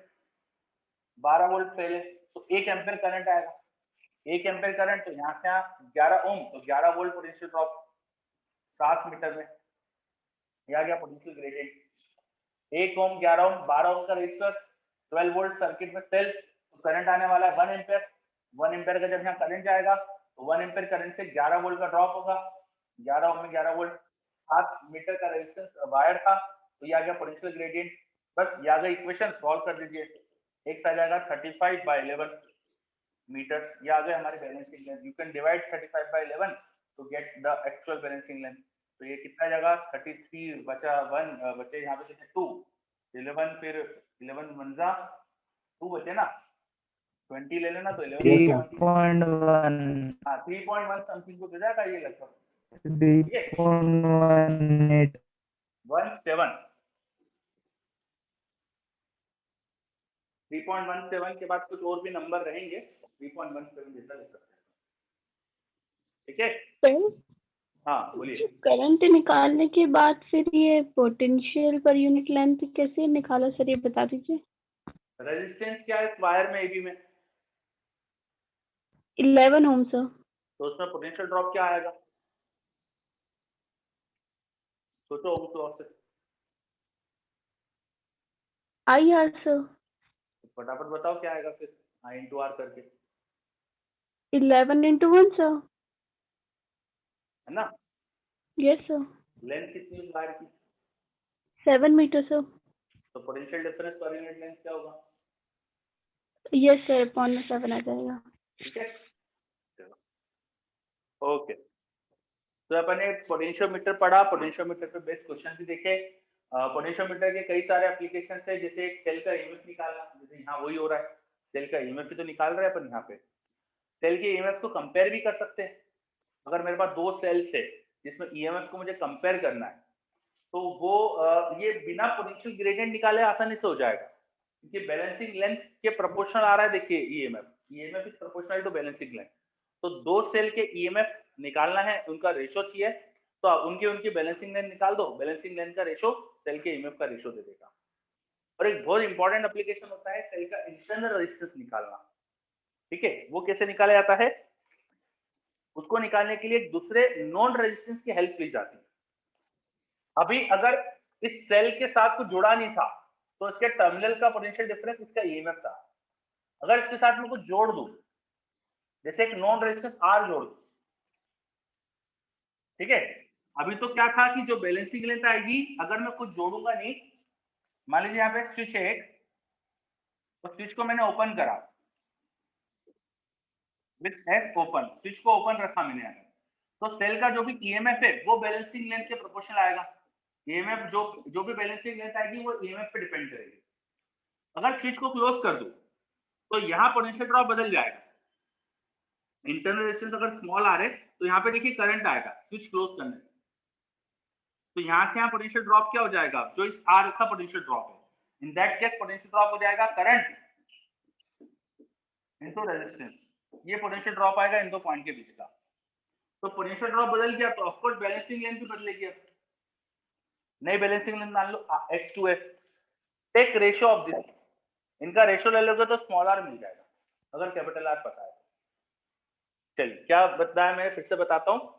12 वोल्ट पहले, तो 1 एम्पीयर करंट आएगा। 1 एम्पीयर करंट, तो यहाँ से यहाँ 11 ओम, तो 11 वोल्ट पोटेंशियल ड्रॉप 7 मीटर में, यह आ गया पोटेंशियल ग्रेडियंट। 1 ओम 11 ओम 12 ओम का रेजिस्टर, 12 वोल्ट सर्किट में सेल, तो करंट आने वाला है 1 एम्पीयर। 1 एम्पीयर का जब यहाँ करंट जाएगा तो 1 एम्पीयर करंट से 11 वोल्ट का ड्रॉप होगा, 11 ओम में 11 वोल्ट, 7 मीटर का रेजिस्टेंस वायर था, तो ये आ गया पोटेंशियल ग्रेडियंट। बस ये आ गया इक्वेशन, सॉल्व कर दीजिए। एक आ जाएगा 35/11 मीटर, ये आ गए हमारे balancing length. You can divide 35/11 to get the actual balancing length. तो ये कितना जाएगा? 33 बचा 1, बचे यहाँ पे कितने 2, 11, फिर 11 1 2 बचे ना, 20 ले लेना तो 11 3.1 हाँ 3.1 समथिंग को दे जाएगा ये लगभग 3.18 17 3.17 के बाद कुछ और भी नंबर रहेंगे, 3.17 जैसा लिख सकते हैं। ठीक है, सर हाँ बोलिए। करंट निकालने के बाद फिर ये पोटेंशियल पर यूनिट लेंथ कैसे निकाला सर, ये बता दीजिए। रेजिस्टेंस क्या है इस वायर में, एबी में? 11 ओम सर। तो उसमें पोटेंशियल ड्रॉप क्या आएगा? सोचो ओम लॉ से, IR सर। फटाफट बताओ क्या आएगा फिर, I इंटू आर करके। 11 into 1 sir. है ना? Yes sir. लेंथ कितनी है वायर की? 7 meter sir. तो potential difference per unit length क्या होगा? Yes sir, upon में 7 आ जाएगा. ठीक है, ओके। तो अपन ने पोटेंशियोमीटर पढ़ा, पोटेंशियोमीटर पे बेस्ड क्वेश्चन भी देखे। पोटेंशियोमीटर के कई सारे एप्लीकेशन है, जैसे एक सेल का ईएमएफ निकालना, जैसे यहाँ वही हो रहा है, सेल का ईएमएफ तो निकाल रहे हैं अपन यहाँ पे। सेल के ईएमएफ को कंपेयर भी कर सकते हैं। अगर मेरे पास दो सेल्स है जिसमें ईएमएफ को मुझे कंपेयर करना है, तो वो ये बिना पोटेंशियल ग्रेडियंट निकाले आसानी से हो जाएगा, क्योंकि बैलेंसिंग लेंथ के प्रोपोर्शनल आ रहा है। देखिए EMF is proportional to balancing length. तो दो सेल के ईएमएफ निकालना है, उनका रेशो चाहिए, तो उनकी बैलेंसिंग लेंथ निकाल दो। बैलेंसिंग लेंथ का रेशो सेल के ईएमएफ का रेशो दे देगा। और एक बहुत इंपॉर्टेंट एप्लीकेशन होता है सेल का इंटरनल रेजिस्टेंस निकालना। ठीक है, वो कैसे निकाला जाता है? उसको निकालने के लिए दूसरे नॉन रेजिस्टेंस की हेल्प ली जाती है। अभी अगर इस सेल के साथ कुछ जुड़ा नहीं था, तो इसके टर्मिनल का पोटेंशियल डिफरेंस इसका ईएमएफ था। अगर इसके साथ में कुछ जोड़ दूं, जैसे एक नॉन रेजिस्टेंस आर जोड़ दूं, ठीक है, अभी तो क्या था कि जो बैलेंसिंग लेंथ आएगी, अगर मैं कुछ जोड़ूंगा नहीं, मान लीजिए यहाँ पे स्विच है एक, तो स्विच को मैंने ओपन करा विथ एस ओपन, स्विच को ओपन रखा मैंने यहाँ, तो सेल का जो भी ईएमएफ है वो बैलेंसिंग लेंथ के प्रोपोर्शनल आएगा। ईएमएफ जो भी बैलेंसिंग लेंथ आएगी वो ईएमएफ पे डिपेंड करेगी। अगर स्विच को क्लोज कर दूं, तो यहाँ पोटेंशियल ड्रॉप बदल जाएगा। इंटरनल रेजिस्टेंस अगर स्मॉल आ रहे, तो यहाँ पे देखिए करंट आएगा स्विच क्लोज करने से, तो यहाँ से यहाँ पोटेंशियल ड्रॉप क्या हो जाएगा? जो इस आर का पोटेंशियल ड्रॉप है, in that case potential drop हो जाएगा करंट इनटू रेजिस्टेंस। ये पोटेंशियल ड्रॉप आएगा इन दो पॉइंट के बीच का। तो पोटेंशियल ड्रॉप बदल गया, तो ऑफ कोर्स बैलेंसिंग लेंथ भी बदलेगी। अब नई बैलेंसिंग लेंथ मान लो x2 है। टेक रेशियो ऑफ दिस, इनका रेशियो ले लोगे तो स्मॉल आर मिल जाएगा, अगर कैपिटल आर पता है। चलिए, क्या बताया मैं फिर से बताता हूँ।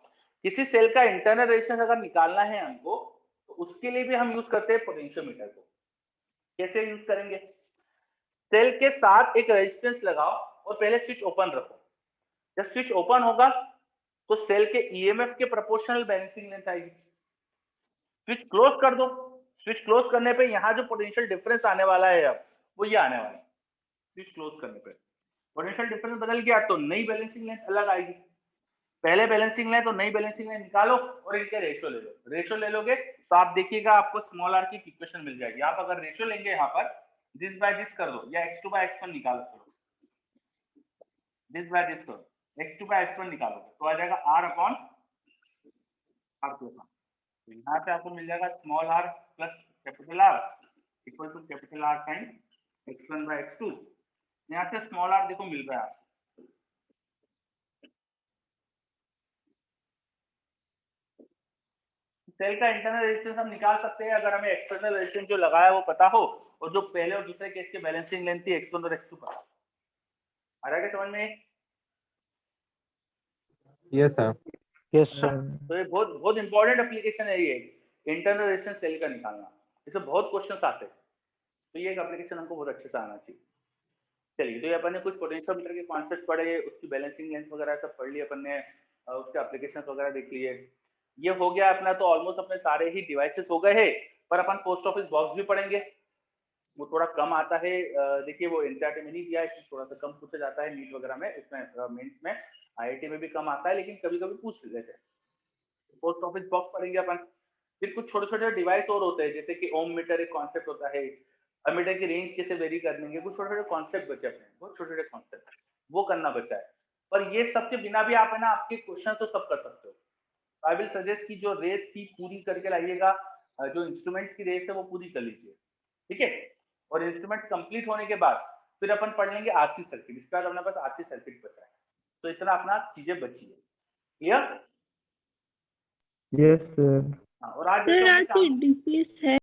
किसी सेल का इंटरनल रेजिस्टेंस अगर निकालना है हमको, तो उसके लिए भी हम यूज करते हैं पोटेंशियोमीटर को। कैसे यूज करेंगे? सेल के साथ एक रेजिस्टेंस लगाओ और पहले स्विच ओपन रखो। जब स्विच ओपन होगा, तो सेल के ईएमएफ के प्रोपोर्शनल बैलेंसिंग लेंथ आएगी। स्विच क्लोज कर दो, स्विच क्लोज करने पे यहाँ जो पोटेंशियल डिफरेंस आने वाला है अब, वो ये आने वाला है। स्विच क्लोज करने पे पोटेंशियल डिफरेंस बदल गया, तो नई बैलेंसिंग लेंथ अलग आएगी। पहले बैलेंसिंग लेंथ और नई बैलेंसिंग लेंथ निकालो और इनके रेशियो ले लो। रेशियो ले लोगे तो आप देखिएगा आपको स्मॉल आर की इक्वेशन मिल जाएगी। आप अगर रेशियो लेंगे यहाँ पर दिस बाय दिस कर दो, या x2 बाय x1 निकालो, दिस बाय दिस करो, x2 बाय x1 निकालोगे तो आ जाएगा r upon r plus r। तो यहाँ से आपको मिल जाएगा small r plus capital R equal to capital R time x1 by x2। यहाँ से स्मॉल r देखो मिल रहा है। सेल का इंटरनल रेजिस्टेंस हम निकाल सकते हैं अगर हमें एक्सटर्नल रेजिस्टेंस जो लगाया वो पता हो, और जो पहले और दूसरे केस के बैलेंसिंग लेंथ थी x1 और x2 पता। आ रहा है समझ में? Yes sir. Yes, sir. तो ये बहुत बहुत इंपॉर्टेंट एप्लीकेशन है ये, इंटरनल रेजिस्टेंस सेल का निकालना। इससे बहुत क्वेश्चंस आते हैं, तो ये एक एप्लीकेशन हमको बहुत अच्छे से आना चाहिए। चलिए, तो ये अपन ने कुछ पोटेंशियोमीटर के कॉन्सेप्ट पढ़े, उसकी बैलेंसिंग लेंथ वगैरह सब पढ़ लिए अपन ने, उसके एप्लीकेशंस वगैरह देख लिए। ये हो गया अपना, तो ऑलमोस्ट अपने सारे ही डिवाइसेस हो गए हैं। पर अपन पोस्ट ऑफिस बॉक्स भी पढ़ेंगे, वो थोड़ा कम आता है। देखिए वो एनसीईआरटी में नहीं दिया है, थोड़ा सा कम पूछा जाता है नीट वगैरह में, इसमें मेंस में, आईआईटी में भी कम आता है, लेकिन कभी कभी पूछ लेते हैं। पोस्ट ऑफिस बॉक्स पढ़ेंगे अपन। फिर कुछ छोटे छोटे डिवाइस और होते हैं, जैसे कि ओम मीटर एक कॉन्सेप्ट होता है, अमीटर की रेंज कैसे वेरी करनी है, कुछ छोटे छोटे कॉन्सेप्ट बचे अपने, बहुत छोटे छोटे कॉन्सेप्ट वो करना बचा है। पर ये सबके बिना भी आप है ना, आपके क्वेश्चन तो सब कर सकते हो। आई विल सजेस्ट कि जो रेस थी पूरी करके लाइएगा, जो इंस्ट्रूमेंट्स की रेस है वो पूरी कर लीजिए, ठीक है। और इंस्ट्रूमेंट कंप्लीट होने के बाद फिर अपन पढ़ लेंगे आरसी सर्किट। इसके बाद अपने पास आरसी सर्किट बचा है, तो इतना अपना चीजें बची है। क्लियर? Yes, sir. हाँ, और आज सर आज डीपीएस है